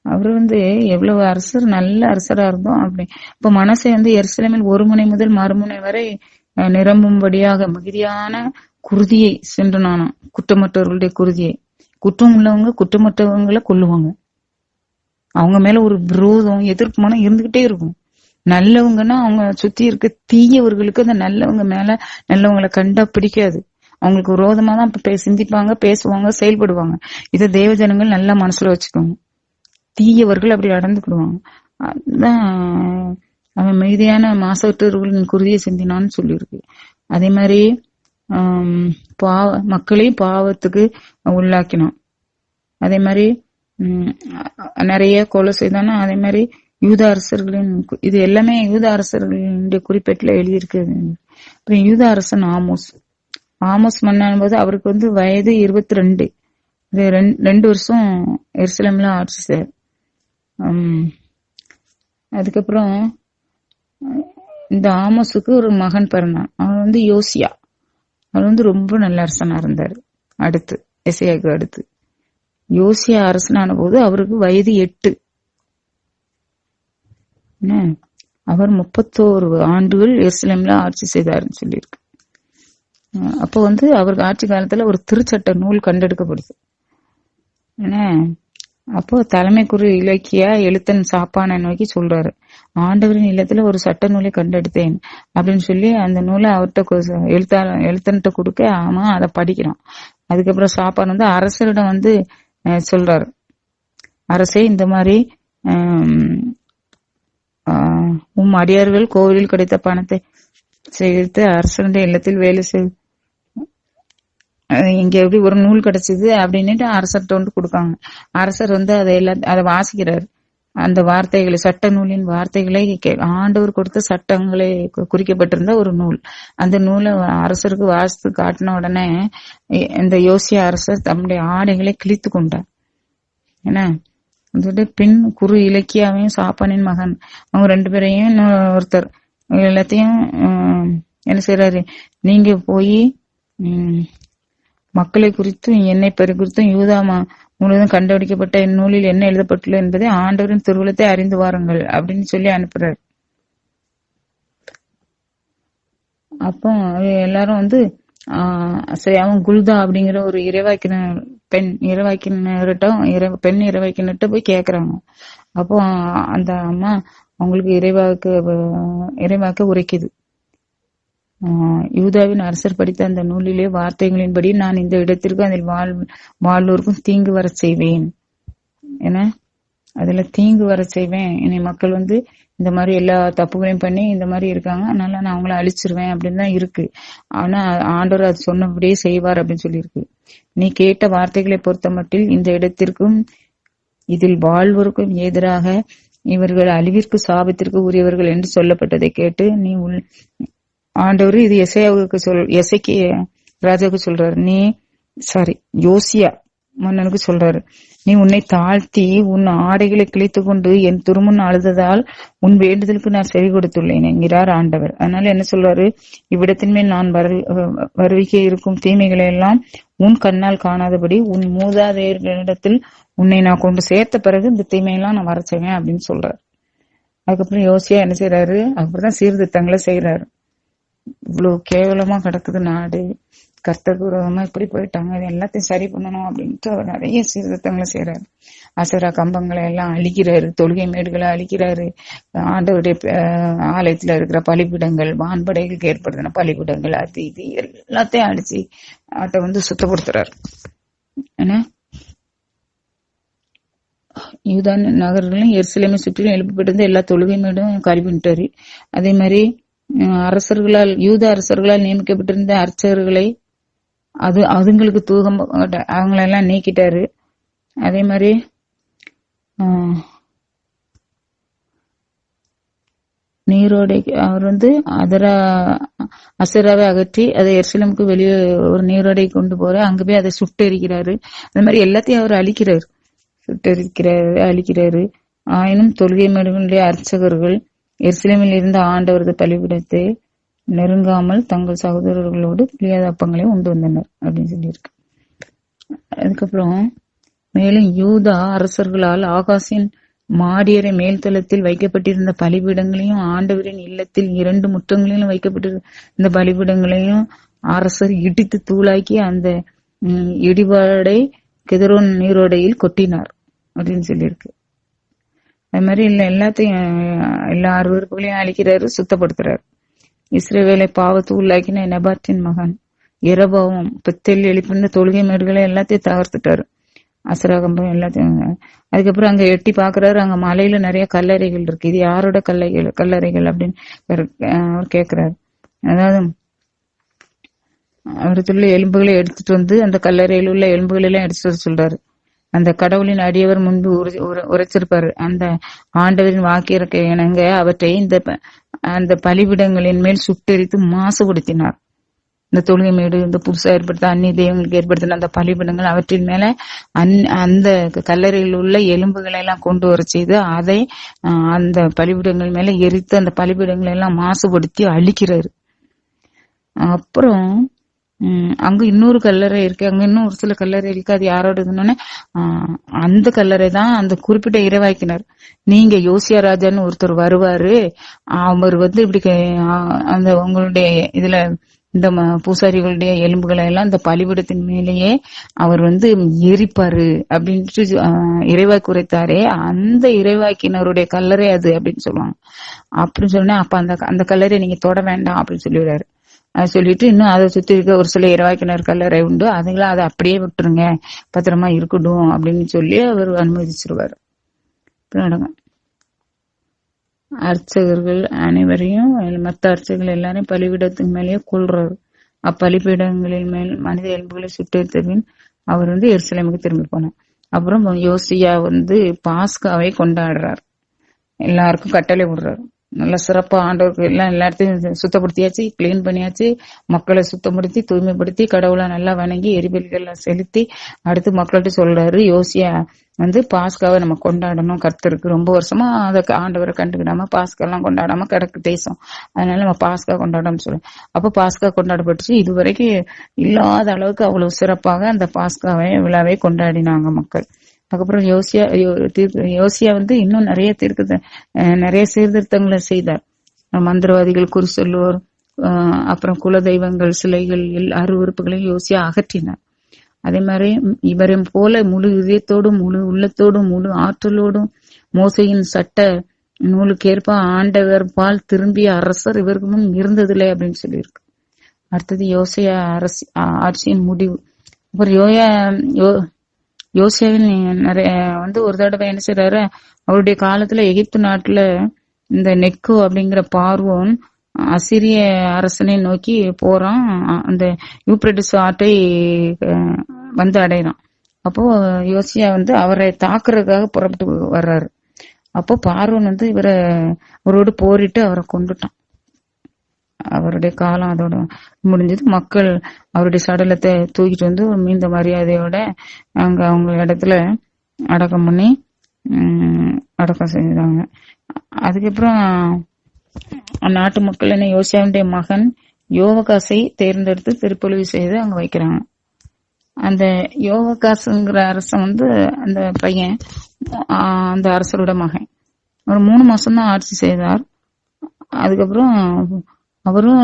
அவரு வந்து எவ்வளவு அரசர், நல்ல அரசரா இருந்தோம் அப்படி. இப்ப மனசை வந்து எருசலேமில் ஒரு முனை முதல் மறுமுனை வரை நிரம்பும்படியாக மிகுதியான குருதியை சென்று நானாம். குற்றமற்றவர்களுடைய குருதியை. குற்றம் உள்ளவங்க குற்றமற்றவங்களை கொல்லுவாங்க. அவங்க மேல ஒரு விரோதம், எதிர்ப்பு மனம் இருந்துகிட்டே இருக்கும். நல்லவங்கன்னா அவங்க சுத்தி இருக்க தீயவர்களுக்கு அந்த நல்லவங்க மேல நல்லவங்களை கண்டா பிடிக்காது. அவங்களுக்கு விரோதமா தான் சிந்திப்பாங்க, பேசுவாங்க, செயல்படுவாங்க. இதை தேவ ஜனங்கள் நல்லா மனசுல வச்சுக்கோங்க. தீயவர்கள் அப்படி நடந்துக்கிடுவாங்க. அதுதான் அவன் மிகுதியான மாசற்றவர்களின் குருதியை சிந்தினான்னு சொல்லியிருக்கு. அதே மாதிரி மக்களையும் பாவத்துக்கு உள்ளாக்கினான். அதே மாதிரி நிறைய கொலை செய்தானா. அதே மாதிரி யூத அரசர்களின், இது எல்லாமே யூத அரசர்களுடைய குறிப்பேட்டுல எழுதியிருக்கு. அப்புறம் யூத அரசன் ஆமோஸ் மன்னன் போது அவருக்கு வந்து வயது 22. இது 2 வருஷம் எருசலேம்ல ஆட்சி செய்தார். அதுக்கப்புறம் இந்த ஆமோஸுக்கு ஒரு மகன் பிறந்தான். அவன் வந்து யோசியா. அவன் வந்து ரொம்ப நல்ல அரசனா இருந்தாரு. அடுத்து எசேயாவுக்கு அடுத்து யோசியா அரசனான போது அவருக்கு வயது 8. அவர் 31 ஆண்டுகள் எருசலேம்ல ஆட்சி செய்தாருன்னு சொல்லியிருக்கு. அப்போ வந்து அவருக்கு ஆட்சி காலத்துல ஒரு திருச்சட்ட நூல் கண்டெடுக்கப்படுது. அப்போ தலைமைக்குரு இலக்கிய எழுத்தன் சாப்பானை நோக்கி சொல்றாரு, ஆண்டவரின் இல்லத்துல ஒரு சட்ட நூலை கண்டெடுத்தேன் அப்படின்னு சொல்லி அந்த நூலை அவர்கிட்ட எழுத்தன்ட்ட கொடுக்க அவன் அதை படிக்கிறான். அதுக்கப்புறம் சாப்பான் வந்து அரசரிடம் வந்து சொல்றாரு, அரசே இந்த மாதிரி அடியார்கள் கோவிலில் கிடைத்த பணத்தை சேர்த்து அரசனுடைய இல்லத்தில் வேலை செய், இங்க எப்படி ஒரு நூல் கிடைச்சது அப்படின்னுட்டு அரசர்கிட்ட வந்து கொடுக்காங்க. அரசர் வந்து அதை வாசிக்கிறாரு. அந்த வார்த்தைகளை, சட்ட நூலின் வார்த்தைகளை, ஆண்டவர் கொடுத்த சட்டங்களை குறிக்கப்பட்டிருந்த ஒரு நூல். அந்த நூலை அரசருக்கு வாசித்து காட்டின உடனே இந்த யோசியா அரசர் தம்முடைய ஆடைகளை கிழித்து கொண்டார். ஏன்னா பின் குரு இலக்கியாவையும் சாப்பானின் மகன் அவங்க 2 பேரையும் ஒருத்தர் எல்லாத்தையும் என்ன செய்யறாரு, நீங்க போய் மக்களை குறித்தும் என்னை பெரு குறித்தும் யூதா முழுவதும் கண்டுபிடிக்கப்பட்ட இந்நூலில் என்ன எழுதப்பட்டுள்ள என்பதை ஆண்டவரின் திருவுளத்தை அறிந்து வாருங்கள் அப்படின்னு சொல்லி அனுப்புறாரு. அப்போ எல்லாரும் வந்து சரி, அவன் குல்தா அப்படிங்கிற ஒரு பெண் இறைவாக்கினர்கிட்ட போய் கேக்குறாங்க. அப்போ அந்த அம்மா அவங்களுக்கு இறைவாக்க உரைக்குது. யூதாவின் அரசர் படித்த அந்த நூலிலே வார்த்தைகளின்படி நான் இந்த இடத்திற்கு அதில் வாழ்வோருக்கும் தீங்கு வர செய்வேன். ஏன்னா அதுல தீங்கு வர செய்வேன். என்னை மக்கள் வந்து இந்த மாதிரி எல்லா தப்புகளையும் பண்ணி இந்த மாதிரி இருக்காங்க, அதனால நான் அவங்கள அழிச்சிருவேன் அப்படின்னு தான் இருக்கு. ஆனா ஆண்டவர் அது சொன்னபடியே செய்வார் அப்படின்னு சொல்லியிருக்கு. நீ கேட்ட வார்த்தைகளை பொறுத்த மட்டில் இந்த இடத்திற்கும் இதில் வாழ்வோருக்கும் எதிராக இவர்கள் அழிவிற்கு சாபத்திற்கு உரியவர்கள் என்று சொல்லப்பட்டதை கேட்டு நீ ஆண்டவர் இது எசேக்கியா ராஜாவுக்கு சொல்றாரு, யோசியா மன்னனுக்கு சொல்றாரு, நீ உன்னை தாழ்த்தி உன் ஆடைகளை கிழித்து கொண்டு என் திருமுன் அழுததால் உன் வேண்டுதலுக்கு நான் செவி கொடுத்துள்ளேன் என்கிறார் ஆண்டவர். அதனால என்ன சொல்றாரு, இவ்விடத்தின் மேல் நான் வருவிக்க இருக்கும் தீமைகளை எல்லாம் உன் கண்ணால் காணாதபடி உன் மூதாதையர்களிடத்தில் உன்னை நான் கொண்டு சேர்த்த பிறகு இந்த தீமையெல்லாம் நான் வர செய்வேன் அப்படின்னு சொல்றாரு. அதுக்கப்புறம் யோசியா என்ன செய்யறாரு, அப்படிதான் சீர்திருத்தங்களை செய்யறாரு. இவ்வளவு கேவலமா கிடக்குது நாடு, கர்த்தருக்கு விரோதமா இப்படி போயிட்டாங்க, இது எல்லாத்தையும் சரி பண்ணணும் அப்படின்ட்டு அவர் நிறைய சீர்திருத்தங்களை செய்யறாரு. அசரா கம்பங்களை எல்லாம் அழிக்கிறாரு, தொழுகை மேடுகளை அழிக்கிறாரு, ஆண்டவருடைய ஆலயத்துல இருக்கிற பலிபிடங்கள், வான்படைகளுக்கு ஏற்படுத்தின பலிபிடங்கள், அது இது எல்லாத்தையும் அழிச்சு அதை வந்து சுத்தப்படுத்துறாரு. ஏன்னா யூதா நகர்களும் எருசலேமை சுற்றிலும் எழுப்பப்பட்டிருந்த எல்லா தொழுகை மேடும் காலி பண்ணிட்டாரு. அதே மாதிரி யூத அரசர்களால் நியமிக்கப்பட்டிருந்த அர்ச்சகர்களை அதுங்களுக்கு தூகம் அவங்களெல்லாம் நீக்கிட்டாரு. அதே மாதிரி நீரோடை அவர் வந்து அசராவை அகற்றி அதை எருசலேமுக்கு வெளியே ஒரு நீரோடை கொண்டு போற, அங்க போய் அதை சுட்டெரிக்கிறாரு. அந்த மாதிரி எல்லாத்தையும் அவர் அழிக்கிறாரு. ஆயினும் தொழுகை மேடுகளுடைய அர்ச்சகர்கள் எருசலேமில் இருந்த ஆண்டவரது பலிபீடத்தை நெருங்காமல் தங்கள் சகோதரர்களோடு புளியாத அப்பங்களை உண்டு வந்தனர் அப்படின்னு சொல்லியிருக்கு. அதுக்கப்புறம் மேலும் யூதா அரசர்களால் ஆகாசின் மாடியறை மேல்தளத்தில் வைக்கப்பட்டிருந்த பலிபீடங்களையும் ஆண்டவரின் இல்லத்தில் 2 முற்றங்களிலும் வைக்கப்பட்டிருந்த பலிபீடங்களையும் அரசர் இடித்து தூளாக்கி அந்த இடிபாடை கிதரோன் நீரோடையில் கொட்டினார் அப்படின்னு சொல்லியிருக்கு. அது மாதிரி எல்லாத்தையும் எல்லா அருவருப்புகளையும் அழிக்கிறாரு, சுத்தப்படுத்துறாரு. இஸ்ரவேலை பாவத்து உள்ளாக்கின நெபாத்தின் மகன் இரபாவும் பெத்தேல் எழுப்பின தொழுகை மேடுகளை எல்லாத்தையும் தகர்த்துட்டாரு, அசராகம்பம் எல்லாத்தையும். அதுக்கப்புறம் அங்க எட்டி பாக்குறாரு, அங்க மலையில நிறைய கல்லறைகள் இருக்கு. இது யாரோட கல்லறைகள் அப்படின்னு அவர் கேக்குறாரு. அதாவது அவருக்குள்ள எலும்புகளை எடுத்துட்டு வந்து அந்த கல்லறையில் உள்ள எலும்புகள் எல்லாம் எடுத்துட்டு வர சொல்றாரு. அந்த கடவுளின் அடியவர் முன்பு உரைச்சிருப்பாரு. அந்த ஆண்டவரின் வாக்கியருக்கு இணங்க அவற்றை அந்த பலிபிடங்களின் மேல் சுட்டெரித்து மாசுபடுத்தினார். இந்த தொழுகை மேடு, இந்த புதுசா ஏற்படுத்த அந்நிய தெய்வங்களுக்கு ஏற்படுத்தின அந்த பலிபிடங்கள், அவற்றின் மேல அந்த கல்லறையில் உள்ள எலும்புகளை எல்லாம் கொண்டு வர செய்து அதை அந்த பலிபிடங்கள் மேல எரித்து அந்த பலிபிடங்களை எல்லாம் மாசுபடுத்தி அழிக்கிறாரு. அப்புறம் அங்க இன்னொரு கல்லறை இருக்கு, அங்க இன்னும் ஒரு சில கல்லறை இருக்கு. அது யாரோடதுன்னு அந்த கல்லறை தான் அந்த குறிப்பிட்ட இறைவாக்கினார். நீங்க யோசியா ராஜான்னு ஒருத்தர் வருவாரு, அவர் இப்படி அந்த உங்களுடைய இதுல இந்த பூசாரிகளுடைய எலும்புகளை எல்லாம் இந்த பலிபீடத்தின் மேலேயே அவர் எரிப்பாரு அப்படின்ட்டு இறைவாக்கு உரைத்தாரே, அந்த இறைவாக்கினருடைய கல்லறை அது அப்படின்னு சொல்லுவாங்க. அப்படின்னு சொன்னா அப்ப அந்த கல்லறை நீங்க தொட வேண்டாம் அப்படின்னு சொல்லிடுறாரு. சொல்லிட்டு இன்னும் அதை சுத்தி இருக்க ஒரு சில இறைவாக்கினர் கல்லறை உண்டு, அதுங்களா அதை அப்படியே விட்டுருங்க, பத்திரமா இருக்கட்டும் அப்படின்னு சொல்லி அவர் அனுமதிச்சிருவாரு. அர்ச்சகர்கள் அனைவரையும் மற்ற அர்ச்சகர்கள் எல்லாரையும் பலிபீடத்தின் மேலேயே கொள்றாரு. அப்பலிபீடங்களின் மேல் மனித எலும்புகளை சுட்டெரித்தபின் அவர் எருசலேமுக்கு திரும்பி போனார். அப்புறம் யோசியா பாஸ்காவை கொண்டாடுறார், எல்லாருக்கும் கட்டளை விடுறாரு. நல்ல சிறப்பா ஆண்டவருக்கு எல்லா இடத்தையும் சுத்தப்படுத்தியாச்சு, கிளீன் பண்ணியாச்சு, மக்களை சுத்தப்படுத்தி தூய்மைப்படுத்தி கடவுளை நல்லா வணங்கி எரிபலிகள் செலுத்தி அடுத்து மக்கள்கிட்ட சொல்றாரு, யோசியா பாஸ்காவை நம்ம கொண்டாடணும், கர்த்தருக்கு ரொம்ப வருஷமா அதை ஆண்டவரை கண்டுக்கிடாம பாஸ்கெல்லாம் கொண்டாடாம கிடக்கு தேசம், அதனால நம்ம பாஸ்கா கொண்டாடணும்னு சொல்றோம். அப்ப பாஸ்கா கொண்டாடப்பட்டுச்சு. இதுவரைக்கும் இல்லாத அளவுக்கு அவ்வளவு சிறப்பாக அந்த பாஸ்காவை விழாவை கொண்டாடினாங்க மக்கள். அதுக்கப்புறம் யோசியா இன்னும் நிறைய சீர்திருத்தங்களை செய்தார். மந்திரவாதிகள், குறி சொல்லுவோர், அப்புறம் குல தெய்வங்கள், சிலைகள், அருவருப்புகளையும் யோசியா அகற்றினார். அதே மாதிரி இவரையும் போல முழு இதயத்தோடும் முழு உள்ளத்தோடும் முழு ஆற்றலோடும் மோசையின் சட்ட நூலுக்கேற்ப ஆண்டவர் பால் திரும்பிய அரசர் இவருக்கு முன் இருந்ததில்லை அப்படின்னு சொல்லியிருக்கு. அடுத்தது யோசியா ஆட்சியின் முடிவு. அப்புறம் யோசியாவின் நிறைய ஒரு தடவை என்ன செய்யறாரு, அவருடைய காலத்துல எகிப்து நாட்டுல இந்த நெக்கோ அப்படிங்கிற பார்வோன் அசிரிய அரசனை நோக்கி போறான், அந்த யூப்ரட்டிஸ் ஆற்றை அடையிறான். அப்போ யோசியா அவரை தாக்குறதுக்காக புறப்பட்டு வர்றாரு. அப்போ பார்வோன் இவரோடு போரிட்டு அவரை கொண்டுட்டான். அவருடைய காலம் அதோட முடிஞ்சது. மக்கள் அவருடைய சடலத்தை தூக்கிட்டு மீந்த மரியாதையோட அவங்க இடத்துல அடக்கம் பண்ணி அடக்கம் செஞ்சாங்க. அதுக்கப்புறம் நாட்டு மக்கள் என்ன யோசியாவுடைய மகன் யோவகாசை தேர்ந்தெடுத்து திருப்பொழிவு செய்து அங்க வைக்கிறாங்க. அந்த யோவகாசுங்கிற அரசன் அந்த பையன் அந்த அரசரோட மகன் ஒரு 3 மாசம்தான் ஆட்சி செய்தார். அதுக்கப்புறம் அவரும்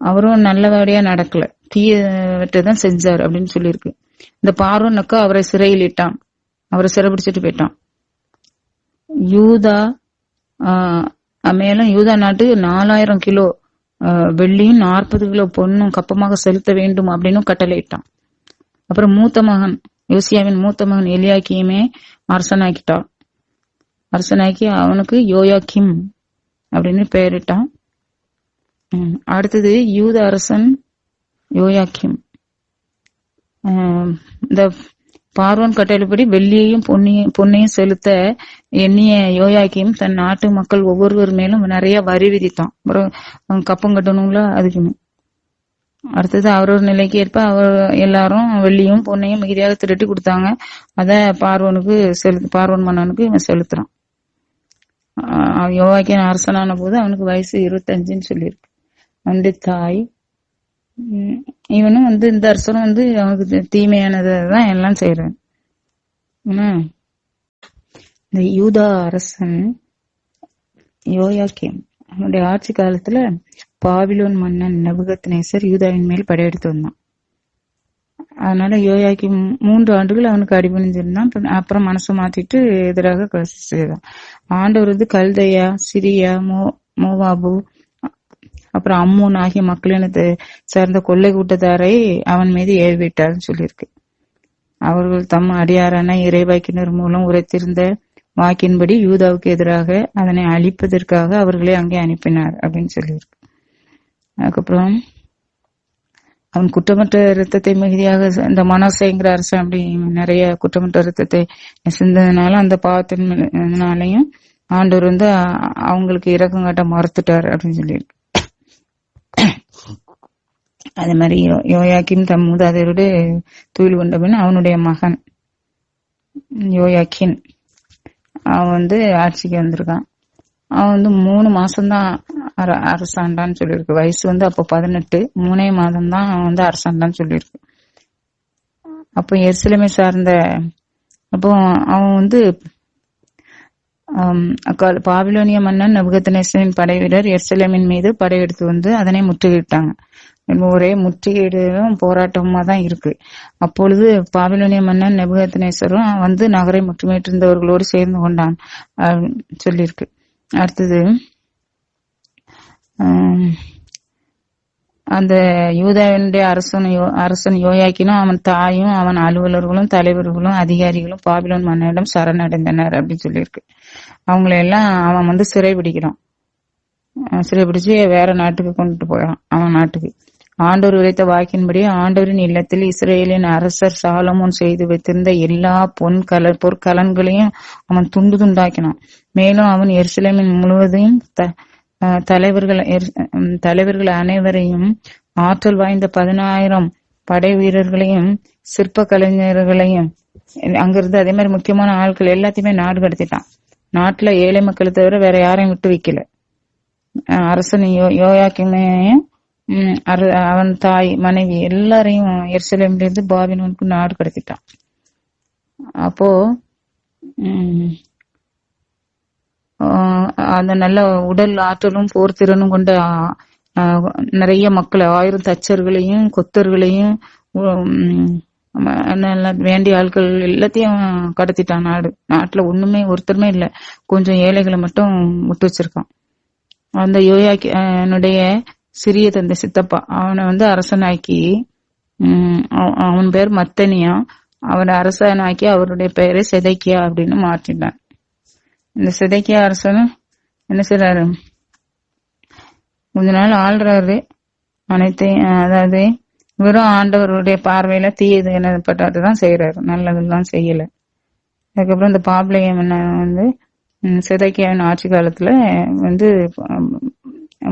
அவரும் நல்லபடியா நடக்கல, தீயவற்றைதான் செஞ்சார் அப்படின்னு சொல்லியிருக்கு. இந்த பார்வோனுக்கு அவரை சிறையில் இட்டான், அவரை சிறைபிடிச்சிட்டு போயிட்டான். மேலும் யூதா நாட்டு 4000 கிலோ வெள்ளியும் 40 கிலோ பொண்ணும் கப்பமாக செலுத்த வேண்டும் அப்படின்னு கட்டளையிட்டான். அப்புறம் யோசியாவின் மூத்த மகன் எலியாக்கியுமே அரசனாக்கி அவனுக்கு யோயாக்கிம் அப்படின்னு பெயரிட்டான். அடுத்தது யூத அரசன் யோயாக்கிம் இந்த பார்வோன் கட்டளைப்படி வெள்ளியையும் பொன்னையும் செலுத்த எண்ணிய யோயாக்கிம் தன் நாட்டு மக்கள் ஒவ்வொருவர் மேலும் நிறைய வரி விதித்தான். அப்புறம் கப்பம் கட்டணும்ல அதுக்குன்னு. அடுத்தது அவரோட நிலைக்கு ஏற்ப அவர் எல்லாரும் வெள்ளியும் பொன்னையும் மிகுதியாக திரட்டி கொடுத்தாங்க. அத பார்வோன் மன்னனுக்கு இவன் செலுத்துறான். யோவாக்கின் அரசனான போது அவனுக்கு வயசு 25 சொல்லியிருக்கு. தாய் உம் இவனும் வந்து இந்த அரசனும் வந்து அவனுக்கு தீமையானதான் எல்லாம் செய்யறான். இந்த யூதா அரசன் யோயாக்கீம் அவனுடைய ஆட்சி காலத்துல பாபிலோன் மன்னன் நெபுகத்நேசர் யூதாவின் மேல் படையெடுத்து வந்தான். அதனால யோயாக்கீம் 3 ஆண்டுகள் அவனுக்கு அடிபணிஞ்சிருந்தான். அப்புறம் மனசு மாத்திட்டு எதிராக செய்தான். ஆண்டவர் வந்து கல்தையா, சிரியா, மோவாபு, அப்புறம் அம்மோன் ஆகிய மக்களினத்தை சேர்ந்த கொள்ளை கூட்டத்தாரை அவன் மீது ஏவிட்டார்னு சொல்லியிருக்கு. அவர்கள் தம் அடியாரான இறைவாக்கினர் மூலம் உரைத்திருந்த வாக்கின்படி யூதாவுக்கு எதிராக அதனை அழிப்பதற்காக அவர்களை அங்கே அனுப்பினார் அப்படின்னு சொல்லியிருக்கு. அதுக்கப்புறம் அவன் குற்றமற்ற இரத்தத்தை மிகுதியாக இந்த மனோசேங்கிற அரசன் அப்படி நிறைய குற்றமற்ற இரத்தத்தை சிந்ததுனால அந்த பாவத்தினாலையும் ஆண்டவர் வந்து அவங்களுக்கு இரக்கம் காட்ட மறுத்துட்டார் அப்படின்னு சொல்லியிருக்கு. அதே மாதிரி யோயாக்கின் தம் மூதாதையரோடு துயில் கொண்டபின் அவனுடைய மகன் யோயாக்கின் அவன் வந்து ஆட்சிக்கு வந்திருக்கான். அவன் வந்து 3 மாசம்தான் அரசாண்டான்னு சொல்லியிருக்கு. வயசு வந்து அப்போ 18, 3 மாதம் தான் அவன் வந்து அரசாண்டான்னு சொல்லியிருக்கு. அப்போ எருசலேமை சார்ந்த அப்போ அவன் வந்து பாபிலோனிய மன்னன் நெபுகத்நேசரின் படை வீரர் எருசலேமின் மீது படையெடுத்து வந்து அதனை முற்றுகையிட்டாங்க. ஒரே முற்றுகையிடும் போராட்டமா தான் இருக்கு. அப்பொழுது பாபிலோனிய மன்னன் நெபுகத்நேசரும் வந்து நகரை முற்றுகையிட்டு இருந்தவர்களோடு சேர்ந்து கொண்டான் சொல்லியிருக்கு. அடுத்தது அந்த யூதாவினுடைய அரசன் யோயாக்கினும் அவன் தாயும் அவன் அலுவலர்களும் தலைவர்களும் அதிகாரிகளும் பாபிலோன் மன்னனிடம் சரணடைந்தனர் அப்படின்னு சொல்லியிருக்கு. அவங்களெல்லாம் அவன் வந்து சிறைபிடிக்கிறான். சிறைபிடிச்சு வேற நாட்டுக்கு கொண்டுட்டு போயிடான். அவன் நாட்டுக்கு ஆண்டவர் உரைத்த வாக்கின்படி ஆண்டவரின் இல்லத்தில் இஸ்ரேலின் அரசர் சாலமோன் செய்து வைத்திருந்த எல்லா பொற்கலன்களையும் அவன் துண்டு துண்டாக்கினான். மேலும் அவன் எருசலேமின் முழுவதையும் தலைவர்கள் அனைவரையும் ஆற்றல் வாய்ந்த 10,000 படை வீரர்களையும் சிற்ப கலைஞர்களையும் அங்கிருந்து அதே மாதிரி முக்கியமான ஆட்கள் எல்லாத்தையுமே நாடு கடத்திட்டான். நாட்டுல ஏழை மக்களை தவிர வேற யாரையும் விட்டு வைக்கல. அரசன் யோயாக்கீமையும் அவன் தாய் மனைவி எல்லாரையும் எருசலேம்ல இருந்து பாபிலோனுக்கு நாடு கடத்திட்டான். அப்போ அந்த நல்ல உடல் ஆற்றலும் போர் திறனும் கொண்ட நிறைய மக்களை 1000 தச்சர்களையும் கொத்தர்களையும் வேண்டிய ஆட்கள் எல்லாத்தையும் கடத்திட்டான். நாட்டுல ஒண்ணுமே ஒருத்தருமே இல்ல. கொஞ்சம் ஏழைகளை மட்டும் விட்டு வச்சிருக்கான். அந்த யோயாக்கினுடைய சிறிய தந்தை சித்தப்பா அவனை வந்து அரசனாக்கி அவன் பேர் மத்தனியா, அவனை அரசனாக்கி அவருடைய பெயரை செதக்கியா அப்படின்னு மாற்றினான். இந்த செதக்கியா அரசனும் என்ன செய்யறாரு, கொஞ்ச நாள் ஆள்றாரு. அனைத்தையும் அதாவது வெறும் ஆண்டவருடைய பார்வையில தீயது என்னப்பட்டதான் செய்யறாரு, நல்லதெல்லாம் செய்யல. அதுக்கப்புறம் இந்த பாப்லயம் வந்து செதக்கியாவின் ஆட்சி காலத்துல வந்து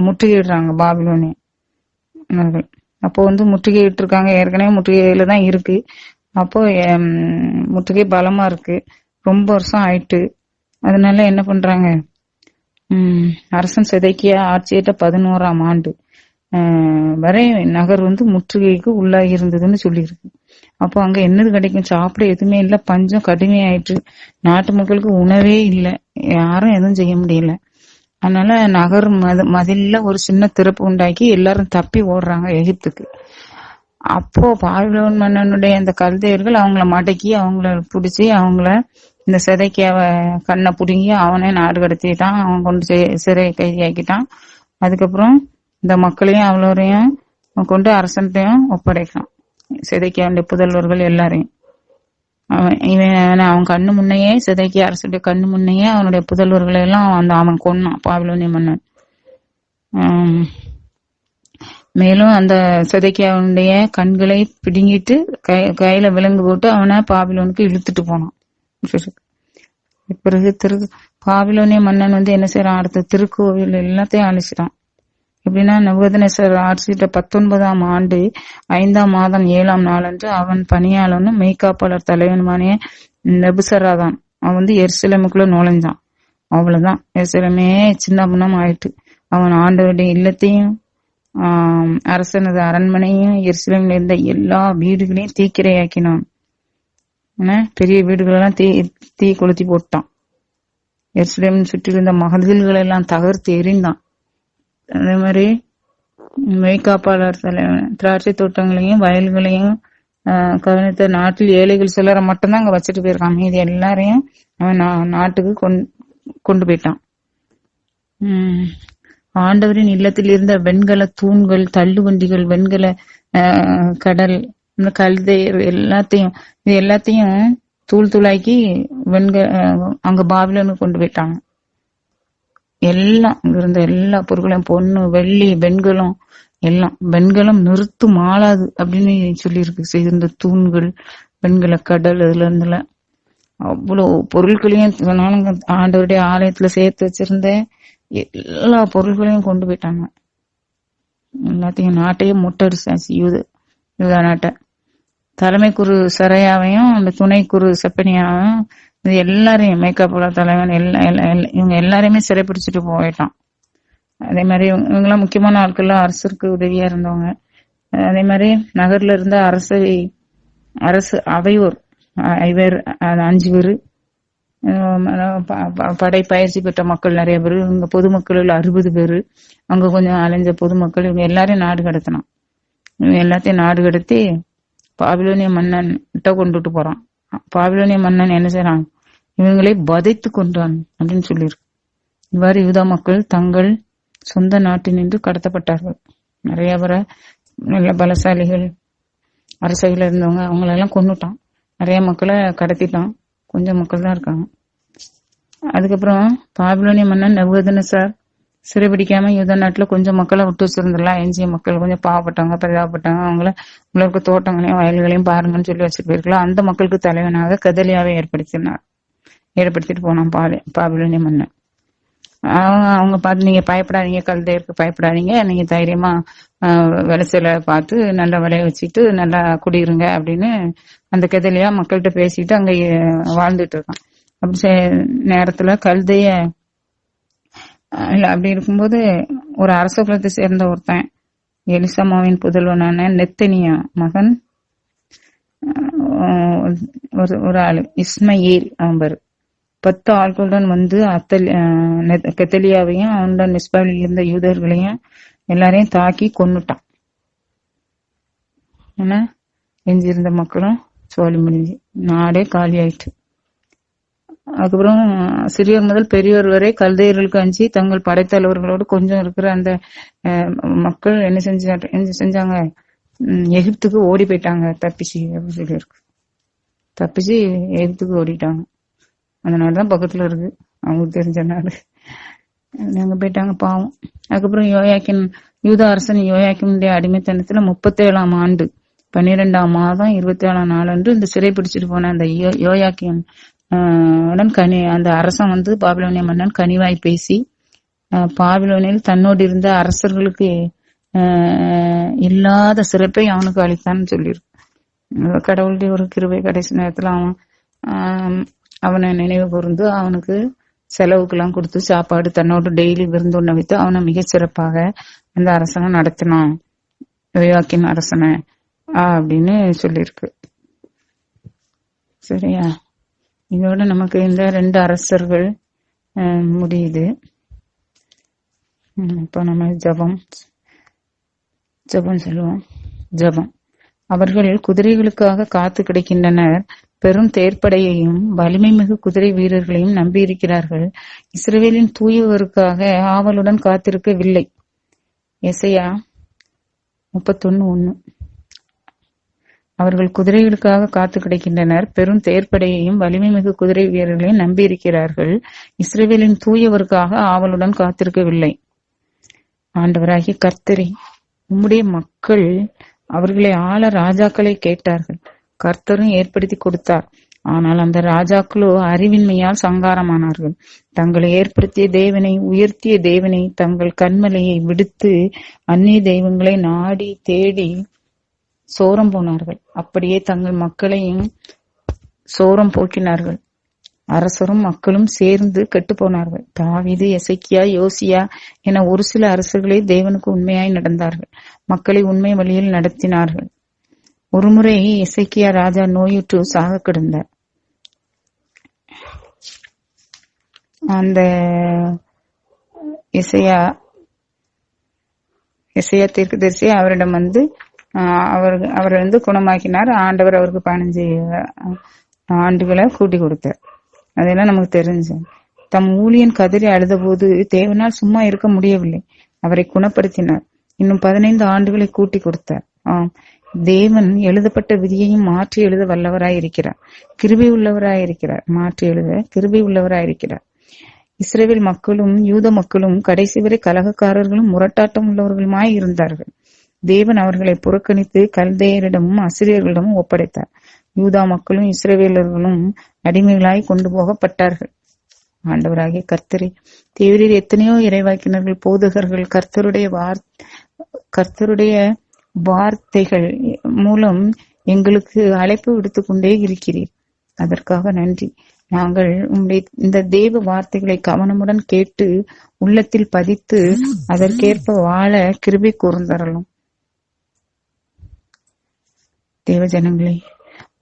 முற்றுகையிடுறாங்க பாபிலோனியர்கள். அப்போ வந்து முற்றுகையிட்டு இருக்காங்க, ஏற்கனவே முற்றுகையில தான் இருக்கு. அப்போ முற்றுகை பலமா இருக்கு, ரொம்ப வருஷம் ஆயிட்டு. அதனால என்ன பண்றாங்க, அரசன் செதக்கியா ஆட்சியிட்ட 11ஆம் ஆண்டு வரை நகர் வந்து முற்றுகைக்கு உள்ளாகி இருந்ததுன்னு சொல்லியிருக்கு. அப்போ அங்க என்னது கிடைக்கும், சாப்பிட எதுவுமே இல்லை, பஞ்சம் கடுமையாயிட்டு, நாட்டு மக்களுக்கு உணவே இல்லை, யாரும் எதுவும் செய்ய முடியல. அதனால நகர் மதில்ல ஒரு சின்ன திறப்பு உண்டாக்கி எல்லாரும் தப்பி ஓடுறாங்க எகிப்துக்கு. அப்போ பாபிலோன் மன்னனுடைய அந்த கல்தையர்கள் அவங்கள மடக்கி அவங்கள பிடிச்சி அவங்கள இந்த செதைக்கியாவ கண்ணை புடுங்கி அவனே நாடு கடத்திட்டான். அவன் கொண்டு சிறை கைதியாக்கிட்டான். அதுக்கப்புறம் இந்த மக்களையும் அவ்வளோரையும் கொண்டு அரசன்ட்டையும் ஒப்படைக்கான், செதைக்கியாவுடைய புதல்வர்கள் எல்லாரையும். அவன் கண்ணு முன்னையே செதைக்கியா அரசுடைய கண்ணு முன்னையே அவனுடைய புதல்வர்களை எல்லாம் அவன் கொன்னான் பாபிலோனிய மன்னன். மேலும் அந்த செதைக்கியாவுடைய கண்களை பிடுங்கிட்டு கையில விலங்கு போட்டு அவனை பாபிலோனுக்கு இழுத்துட்டு போனான். பிறகு பாபிலோனிய மன்னன் வந்து என்ன செய்யறான், அடுத்த திருக்கோவில் எல்லாத்தையும் அழிச்சிட்டான். எப்படின்னா நெபுகத்நேசர் ஆட்சியிட்ட 19ஆம் ஆண்டு 5ஆம் மாதம் 7ஆம் நாளன்று அவன் பணியாளனும் மெய்காப்பாளர் தலைவனுமான நெபுசராதான் அவன் வந்து எருசலேமுக்குள்ள நுழைஞ்சான். அவ்வளவுதான், எருசலேமே சின்ன பின்னம் ஆயிட்டு. அவன் ஆண்டவருடைய இல்லத்தையும் அரசனது அரண்மனையும் எருசலேமில் இருந்த எல்லா வீடுகளையும் தீக்கிரையாக்கினான். பெரிய வீடுகளெல்லாம் தீ கொளுத்தி போட்டான். எருசலேம் சுற்றி இருந்த மதில்கள் எல்லாம் தகர்த்து எறிந்தான். அதே மாதிரி மெய்காப்பாளர் திராட்சை தோட்டங்களையும் வயல்களையும் கவனித்த நாட்டில் ஏழைகள் சிலரை மட்டும்தான் அங்க வச்சுட்டு போயிருக்கான். மீதி எல்லாரையும் அவன் நாட்டுக்கு கொண்டு போயிட்டான். ஆண்டவரின் இல்லத்தில் இருந்த வெண்கல தூண்கள், தள்ளுவண்டிகள், வெண்கல கடல், கல்தையர் எல்லாத்தையும் தூள் தூளாக்கி அங்க பாபிலோனுக்கு கொண்டு போயிட்டாங்க. எல்லாம் அங்க இருந்த எல்லா பொருட்களையும், பொண்ணு, வெள்ளி, வெண்கலம் எல்லாம். வெண்கலம் நிறுத்து மாளாது அப்படின்னு சொல்லியிருக்கு. செய்திருந்த தூண்கள், வெண்கல கடல், இதுல இருந்துல அவ்வளவு பொருட்களையும் ஆண்டவருடைய ஆலயத்துல சேர்த்து வச்சிருந்த எல்லா பொருட்களையும் கொண்டு போயிட்டாங்க. எல்லாத்தையும் நாட்டையே முட்டடிச்சாச்சு யூதா நாட்டை. தலைமை குரு சரையாவையும் அந்த துணை குரு செப்பனியாவையும் இது எல்லாரையும் மேக்கப் தலைவன் இவங்க எல்லாரையுமே சிறைப்பிடிச்சிட்டு போயிட்டான். அதே மாதிரி இவங்கெல்லாம் முக்கியமான ஆட்கள்லாம் அரசருக்கு உதவியா இருந்தவங்க. அதே மாதிரி நகர்ல இருந்த அரசு அவையோர் 5 பேரு, படை பயிற்சி பெற்ற மக்கள் நிறைய பேரு, இங்க பொதுமக்கள் 60 பேரு, அங்க கொஞ்சம் அலைஞ்ச பொதுமக்கள், இவங்க எல்லாரையும் நாடு கடத்தினான். இவங்க எல்லாத்தையும் நாடு கடத்தி பாபிலோனிய மன்னன் கிட்ட கொண்டுட்டு போறான். பாபிலோனிய மன்னன் என்ன செய்யறான்? இவங்களை வதைத்து கொண்டான் அப்படின்னு சொல்லியிருக்கு. இவ்வாறு யூதா மக்கள் தங்கள் சொந்த நாட்டினின்று கடத்தப்பட்டார்கள். நிறைய பேரை, நல்ல பலசாலிகள், அரசைகள் இருந்தவங்க, அவங்களெல்லாம் கொன்னுட்டான். நிறைய மக்களை கடத்திட்டான். கொஞ்சம் மக்கள் தான் இருக்காங்க. அதுக்கப்புறம் பாபிலோனிய மன்னன் நெபுகத்நேச்சார் சிறைபிடிக்காம யூதா நாட்டுல கொஞ்சம் மக்களை விட்டு வச்சிருந்துடலாம். எஞ்சிய மக்கள் கொஞ்சம் பாவப்பட்டவங்க, பரிதாபப்பட்டவங்க, அவங்கள உங்களுக்கு தோட்டங்களையும் வயல்களையும் பாருங்கன்னு சொல்லி வச்சுட்டு போயிருக்கலாம். அந்த மக்களுக்கு தலைவனாக கெதலியாவை ஏற்படுத்திட்டு போனான் பாபிலோனிய மன்னன். அவங்க பார்த்து, நீங்க பயப்படாதீங்க, கல்தையருக்கு பயப்படாதீங்க, நீங்க தைரியமா விளைச்சலை பார்த்து நல்லா விளைய வச்சுட்டு நல்லா குடியிருங்க அப்படின்னு அந்த கெதலியா மக்கள்கிட்ட பேசிட்டு அங்க வாழ்ந்துட்டு இருக்கான். அப்படி நேரத்துல கல்தைய அப்படி இருக்கும்போது ஒரு அரச குலத்தை சேர்ந்த ஒருத்தன், எலிசாமாவின் புதல்வனான நெத்தனியா மகன் ஒரு ஆளு இஸ்மயேல், அவன் பேரு, 10 ஆட்களுடன் வந்து கெத்தலியாவையும் அவனுடன் மிஸ்பாவில் இருந்த யூதர்களையும் எல்லாரையும் தாக்கி கொன்னுட்டான். ஏன்னா எஞ்சிருந்த மக்களும் சோழி முடிஞ்சு நாடே காலி ஆயிட்டு. அதுக்கப்புறம் சிறியோர் முதல் பெரியோர் வரை கல்தையர்களுக்கு அஞ்சி தங்கள் படைத்தலைவர்களோடு கொஞ்சம் இருக்கிற அந்த மக்கள் என்ன செஞ்சாங்க? எகிப்துக்கு ஓடி போயிட்டாங்க தப்பிச்சு அப்படின்னு சொல்லியிருக்கு. தப்பிச்சு எகிப்துக்கு ஓடிட்டாங்க. அந்த நாடு தான் பக்கத்துல இருக்கு, அவங்களுக்கு தெரிஞ்ச நாடு. அங்க போயிட்டாங்க பாவம். அதுக்கப்புறம் யூதா அரசன் யோயாக்கினுடைய அடிமைத்தனத்துல 37ஆம் ஆண்டு 12ஆம் மாதம் 27ஆம் நாளன்று இந்த சிறை பிடிச்சிட்டு போன அந்த யோயாக்கின் அந்த அரசன் வந்து பாபிலோனிய மன்னன் கனிவாய் பேசி பாபிலோனில் தன்னோடு இருந்த அரசர்களுக்கு இல்லாத சிறப்பை அவனுக்கு அளித்தான்னு சொல்லியிருக்கு. கடவுளுடைய ஒரு கிருபை. கடைசி நேரத்துல அவனை நினைவு கூர்ந்து அவனுக்கு செலவுக்கெல்லாம் கொடுத்து சாப்பாடு தன்னோடு டெய்லி விருந்துண்ண வைத்து அவனை மிக சிறப்பாக அந்த அரசனை நடத்தினான், யோயாக்கின் அரசனை அப்படின்னு சொல்லியிருக்கு. சரியா? இதோட நமக்கு இந்த 2 அரசர்கள் முடியுது. இப்போ நம்ம ஜபம் சொல்லுவோம். ஜபம். அவர்கள் குதிரைகளுக்காக காத்து கிடைக்கின்றனர், பெரும் தேர்ப்படையையும் வலிமை மிகு குதிரை வீரர்களையும் நம்பியிருக்கிறார்கள். இஸ்ரவேலின் தூயவருக்காக ஆவலுடன் காத்திருக்கவில்லை. எசையா 31:1. அவர்கள் குதிரைகளுக்காக காத்து கிடைக்கின்றனர், பெரும் தேர்ப்படையையும் வலிமை மிகு குதிரை வீரர்களையும் நம்பியிருக்கிறார்கள். இஸ்ரவேலின் தூயவருக்காக ஆவலுடன் காத்திருக்கவில்லை. ஆண்டவராகிய கர்த்தரே, உம்முடைய மக்கள் அவர்களை ஆள ராஜாக்களை கேட்டார்கள், கர்த்தரும் ஏற்படுத்தி கொடுத்தார். ஆனால் அந்த ராஜாக்களோ அறிவின்மையால் சங்காரமானார்கள். தங்களை ஏற்படுத்திய தேவனை, உயர்த்திய தேவனை, தங்கள் கண்மலையை விடுத்து அந்நிய தெய்வங்களை நாடி தேடி சோரம் போனார்கள். அப்படியே தங்கள் மக்களையும் சோரம் போக்கினார்கள். அரசரும் மக்களும் சேர்ந்து கெட்டு போனார்கள். தாவீது, எசேக்கியா, யோசியா என ஒரு சில அரசர்களே தேவனுக்கு உண்மையாய் நடந்தார்கள். மக்களை உண்மை வழியில் நடத்தினார்கள். ஒருமுறை எசேக்கியா ராஜா நோயுற்று சாக கிடந்தார். அந்த எசேயா தீர்க்கதரிசி அவரிடம் வந்து அவர் குணமாக்கினார். ஆண்டவர் அவருக்கு 15 ஆண்டுகளை கூட்டி கொடுத்தார். அதெல்லாம் நமக்கு தெரிஞ்சு. தம் ஊழியன் கதறி அழுத போது தேவனால் சும்மா இருக்க முடியவில்லை. அவரை குணப்படுத்தினார். இன்னும் 15 ஆண்டுகளை கூட்டி கொடுத்தார். தேவன் எழுதப்பட்ட விதியையும் மாற்றி எழுத வல்லவராயிருக்கிறார். கிருபை உள்ளவராயிருக்கிறார். மாற்றி எழுத கிருபை உள்ளவராயிருக்கிறார். இஸ்ரவேல் மக்களும் யூத மக்களும் கடைசி வரை கலகக்காரர்களும் முரட்டாட்டம் உள்ளவர்களுமாய் இருந்தார்கள். தேவன் அவர்களை புறக்கணித்து கல்தேயரிடமும் அசிரியர்களிடமும் ஒப்படைத்தார். யூதா மக்களும் இஸ்ரவேலர்களும் அடிமைகளாய் கொண்டு போகப்பட்டார்கள். ஆண்டவராகிய கர்த்தரே, தேவரீர் எத்தனையோ இறைவாக்கினர்கள், போதகர்கள் கர்த்தருடைய வார்த்தைகள் மூலம் எங்களுக்கு அழைப்பு விடுத்துக் கொண்டே இருக்கிறீர். அதற்காக நன்றி. நாங்கள் உங்களுடைய இந்த தேவ வார்த்தைகளை கவனமுடன் கேட்டு உள்ளத்தில் பதித்து அதற்கேற்ப வாழ கிருபை கூர்ந்தரலும். தேவ ஜனங்களே,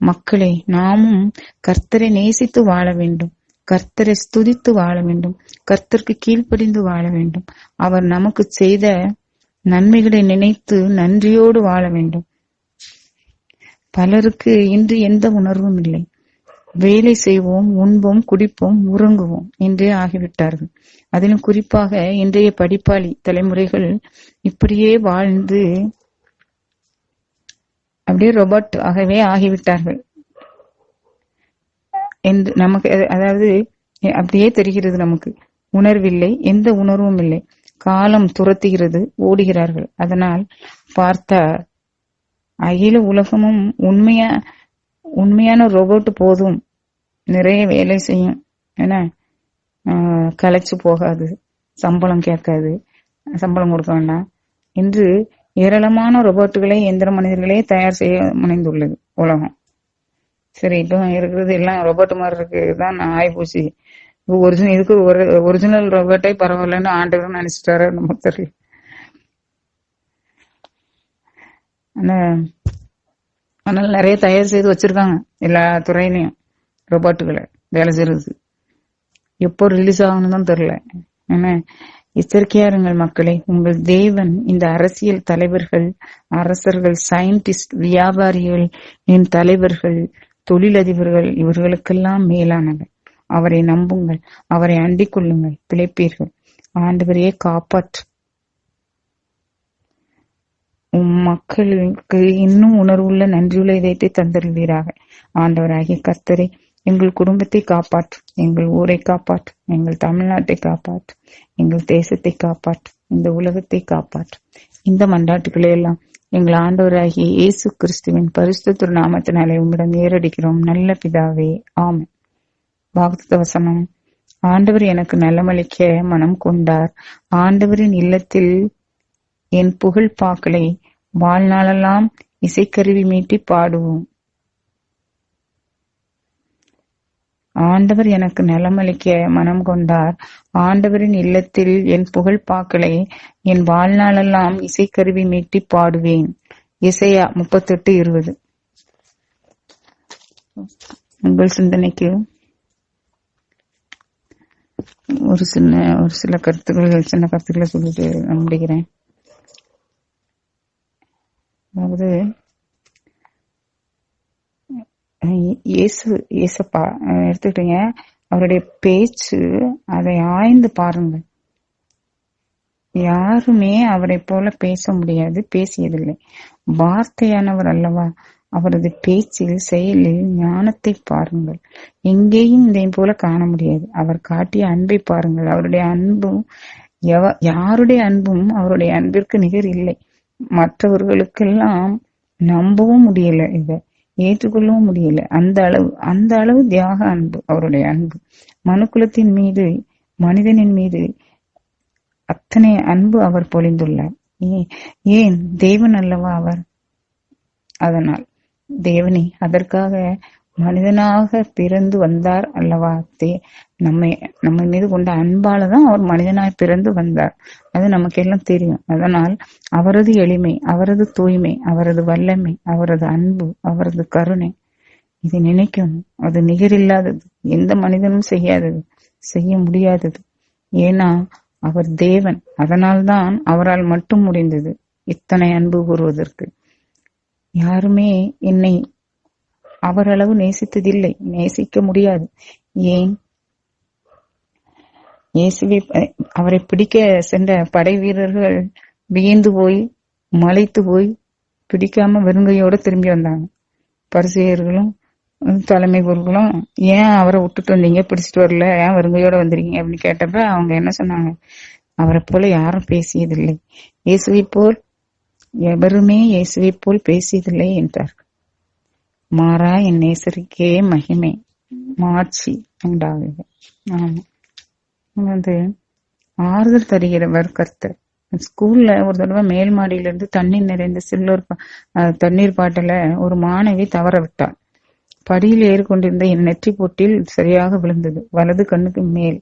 மக்களே, நாமும் கர்த்தரை நேசித்து வாழ வேண்டும். கர்த்தரை ஸ்துதித்து வாழ வேண்டும். கர்த்தருக்கு கீழ்ப்படிந்து வாழ வேண்டும். அவர் நமக்கு செய்த நன்மைகளை நினைத்து நன்றியோடு வாழ வேண்டும். பலருக்கு இன்று எந்த உணர்வும் இல்லை. வேலை செய்வோம், உண்போம், குடிப்போம், உறங்குவோம் என்றே ஆகிவிட்டார்கள். அதிலும் குறிப்பாக இன்றைய படிப்பாளி தலைமுறைகள் இப்படியே வாழ்ந்து அப்படியே ரோபோட் ஆகவே ஆகிவிட்டார்கள் என்று நமக்கு, அதாவது அப்படியே தெரிகிறது. நமக்கு உணர்வில்லை, எந்த உணர்வும் இல்லை. காலம் துரத்துகிறது, ஓடுகிறார்கள். அதனால் பார்த்தா அகில உலகமும் உண்மையான ரோபோட் போதும், நிறைய வேலை செய்யும், ஏன்னா களைச்சு போகாது, சம்பளம் கேட்காது, சம்பளம் கொடுக்க வேண்டாம் என்று ஏராளமான ரோபோட்டுகளை, எந்திர மனிதர்களே தயார் செய்ய முனைந்துள்ளது உலகம். சரி, இப்போ இருக்கிறது எல்லாம் ரோபோட் மாதிரி இருக்குதான் ஆயிப்போச்சு. இதுக்கு ஒரிஜினல் ரோபோட்டே பரவாயில்லன்னு ஆண்டவர் நினைச்சிட்டாரு நமக்கு தெரியல. அதனால நிறைய தயார் செய்து வச்சிருக்காங்க எல்லா துறையிலையும் ரோபோட்டுகளை வேலை செய்யறது. எப்போ ரிலீஸ் ஆகணும்னு தான் தெரியல. ஏன்னா எச்சரிக்கையா இருங்கள் மக்களே. உங்கள் தேவன் இந்த அரசியல் தலைவர்கள், அரசர்கள், சயின்டிஸ்ட், வியாபாரிகள், என் தலைவர்கள், தொழிலதிபர்கள் இவர்களுக்கெல்லாம் மேலானவர். அவரை நம்புங்கள், அவரை அண்டிக் கொள்ளுங்கள், பிழைப்பீர்கள். ஆண்டவரையே காப்பாற்று. மக்களுக்கு இன்னும் உணர்வுள்ள நன்றியுள்ள இதயத்தை தந்தருள்வீராக. ஆண்டவராகிய கர்த்தரே, எங்கள் குடும்பத்தை காப்பாற்று, எங்கள் ஊரை காப்பாற்று, எங்கள் தமிழ்நாட்டை காப்பாற்று, எங்கள் தேசத்தை காப்பாற்று, இந்த உலகத்தை காப்பாற்று. இந்த மன்றாட்டுக்களை எல்லாம் எங்கள் ஆண்டவராகிய இயேசு கிறிஸ்துவின் பரிசுத்த நாமத்தினாலே உம்மிடம் ஏறடிக்கிறோம் நல்ல பிதாவே, ஆமென். வாக்குத்தத்த வசனம். ஆண்டவர் எனக்கு நலமளிக்க மனம் கொண்டார். ஆண்டவரின் இல்லத்தில் என் புகழ் பாக்களை வாழ்நாளெல்லாம் இசைக்கருவி மீட்டி பாடுவோம். ஆண்டவர் எனக்கு நலமளிக்க மனம் கொண்டார். ஆண்டவரின் இல்லத்தில் என் புகழ் பாக்களை என் வாழ்நாளெல்லாம் இசைக்கருவி மீட்டி பாடுவேன். எசேயா 38:20. உங்கள் சிந்தனைக்கு ஒரு சில கருத்துக்கள், சின்ன கருத்துக்களை சொல்லிட்டு நான் முடிக்கிறேன். அதாவது ஏசப்பா எடுத்துக்கிட்டீங்க, அவருடைய பேச்சு, அதை ஆய்ந்து பாருங்க. யாருமே அவரை போல பேச முடியாது, பேசியதில்லை. வார்த்தையானவர் அல்லவா. அவரது பேச்சில், செயலில் ஞானத்தை பாருங்கள். எங்கேயும் இதை போல காண முடியாது. அவர் காட்டிய அன்பை பாருங்கள். அவருடைய அன்பும் யாருடைய அன்பும் அவருடைய அன்பிற்கு நிகர் இல்லை. மற்றவர்களுக்கெல்லாம் நம்பவும் முடியல, இதை ஏற்றுக்கொள்ளவும் முடியல. அந்த அளவு தியாக அன்பு அவருடைய அன்பு. மனுக்குலத்தின் மீது, மனிதனின் மீது அத்தனை அன்பு அவர் பொழிந்துள்ளார். ஏன் தேவன் அல்லவா அவர். அதனால் தேவனே, அதற்காக மனிதனாக பிறந்து வந்தார் அல்லவா. நம்மை நம்ம மீது கொண்ட அன்பாலதான் அவர் மனிதனாய் பிறந்து வந்தார். அது நமக்கு எல்லாம் தெரியும். அதனால் அவரது எளிமை, அவரது தூய்மை, அவரது வல்லமை, அவரது அன்பு, அவரது கருணை, இதை நினைக்கணும். அது நிகரில்லாதது, எந்த மனிதனும் செய்யாதது, செய்ய முடியாதது. ஏன்னா அவர் தேவன். அதனால்தான் அவரால் மட்டும் முடிந்தது இத்தனை அன்பு கூறுவதற்கு. யாருமே என்னை அவரளவு நேசித்ததில்லை, நேசிக்க முடியாது. ஏன்? இயேசுவை அவரை பிடிக்க சென்ற படை வீரர்கள் வியந்து போய் மலைத்து போய் பிடிக்காம வெறுங்கையோட திரும்பி வந்தாங்க. பரிசேயர்களும் தலைமை பொருட்களும், ஏன் அவரை விட்டுட்டு வந்தீங்க, பிடிச்சிட்டு வரல, ஏன் வெறுங்கையோட வந்திருக்கீங்க அப்படின்னு கேட்டப்ப அவங்க என்ன சொன்னாங்க? அவரை போல யாரும் பேசியதில்லை, இயேசுவை போல் எவருமே இயேசுவை போல் பேசியதில்லை என்றார். மாறா என் நேசருக்கே மகிமை மாட்சி உண்டாகுது. ஆமா, வந்து ஆறுதல் தருகிறவர் கர்த்தர். ஸ்கூல்ல ஒரு தடவை மேல் மாடியில இருந்து தண்ணீர் நிறைந்த சில்வர் தண்ணீர் பாட்டில ஒரு மாணவி தவற விட்டாள். படியில் ஏறிக்கொண்டிருந்த என் நெற்றி போட்டில் சரியாக விழுந்தது, வலது கண்ணுக்கு மேல்.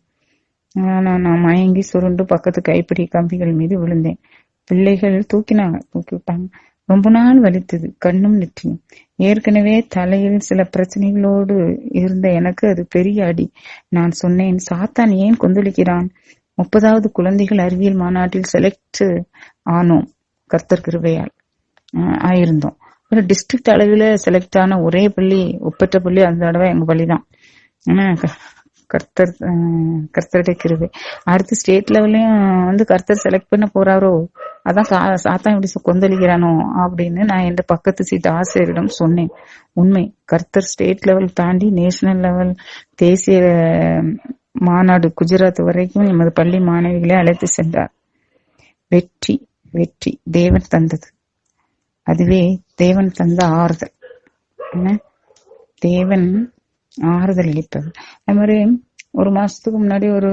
நான் மயங்கி சுருண்டு பக்கத்து கைப்பிடி கம்பிகள் மீது விழுந்தேன். பிள்ளைகள் தூக்கி விட்டாங்க. ரொம்ப நாள் வலித்தது, கண்ணும் நெற்றியும். ஏற்கனவே தலையில் சில பிரச்சனைகளோடு இருந்த எனக்கு அது பெரிய அடி. நான் சொன்னேன், சாத்தான் ஏன் கொந்தளிக்கிறான்? 30வது குழந்தைகள் அறிவியல் மாநாட்டில் செலக்ட் ஆனோம், கர்த்தர் கிருபையால் ஆயிருந்தோம். ஒரு டிஸ்ட்ரிக்ட் அளவில் செலக்ட் ஆன ஒரே பள்ளி, ஒப்பற்ற பள்ளி அந்த தடவை எங்க பள்ளி தான். கர்த்தருடைய கிருபை. அடுத்து ஸ்டேட் லெவல்லையும் வந்து கர்த்தர் செலக்ட் பண்ண போறாரோ, அதான் சாத்தான் இப்படி கொந்தளிக்கிறானோ அப்படின்னு நான் என் பக்கத்து சீட்டு ஆசிரியரிடம் சொன்னேன். உண்மை, கர்த்தர் ஸ்டேட் லெவல் தாண்டி நேஷனல் லெவல், தேசிய மாநாடு குஜராத் வரைக்கும் எமது பள்ளி மாணவிகளை அழைத்து சென்றார். வெற்றி வெற்றி தேவன் தந்தது. அதுவே தேவன் தந்த ஆறுதல். தேவன் ஆறுதல் அளிப்பது. அது மாதிரி ஒரு மாசத்துக்கு முன்னாடி, ஒரு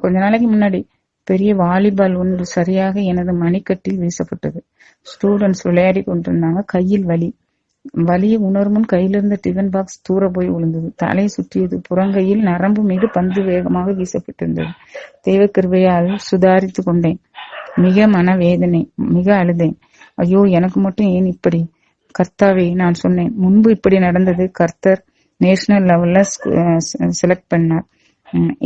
கொஞ்ச நாளைக்கு முன்னாடி பெரிய வாலிபால் ஒன்று சரியாக எனது மணிக்கட்டில் வீசப்பட்டது. ஸ்டூடெண்ட்ஸ் விளையாடி கொண்டிருந்தாங்க. கையில் வலியை உணர்முன் கையிலிருந்த டிஃபன் பாக்ஸ் தூர போய் விழுந்தது. தலை சுற்றியது. புறங்கையில் நரம்பு மீது பந்து வேகமாக வீசப்பட்டிருந்தது. தெய்வ கிருபையால் சுதாரித்து கொண்டேன். மிக மனவேதனை, மிக அழுதேன். ஐயோ, எனக்கு மட்டும் ஏன் இப்படி? கர்த்தாவே, நான் சொன்னேன், முன்பு இப்படி நடந்தது. கர்த்தர் நேஷனல் லெவல்ல செலக்ட் பண்ணார்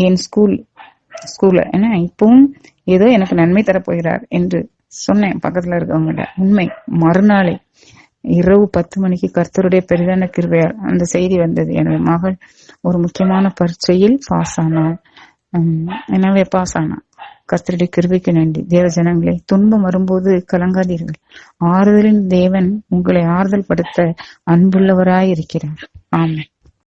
என் ஸ்கூல்ல. ஏன்னா இப்பவும் ஏதோ எனக்கு நன்மை தரப்போகிறார் என்று சொன்னேன் பக்கத்துல இருக்கவங்க. உண்மை, மறுநாளே இரவு 10 மணிக்கு கர்த்தருடைய பெரிதான கிருபையால் அந்த செய்தி வந்தது. எனது மகள் ஒரு முக்கியமான பரீட்சையில் பாஸ் ஆனாள். எனவே பாஸ் ஆனாள். கர்த்தருடைய கிருபைக்கு நன்றி. தேவ ஜனங்களே, துன்பம் வரும்போது கலங்காதீர்கள். ஆறுதலின் தேவன் உங்களை ஆறுதல் படுத்த அன்புள்ளவராய் இருக்கிறார். ஆமென்.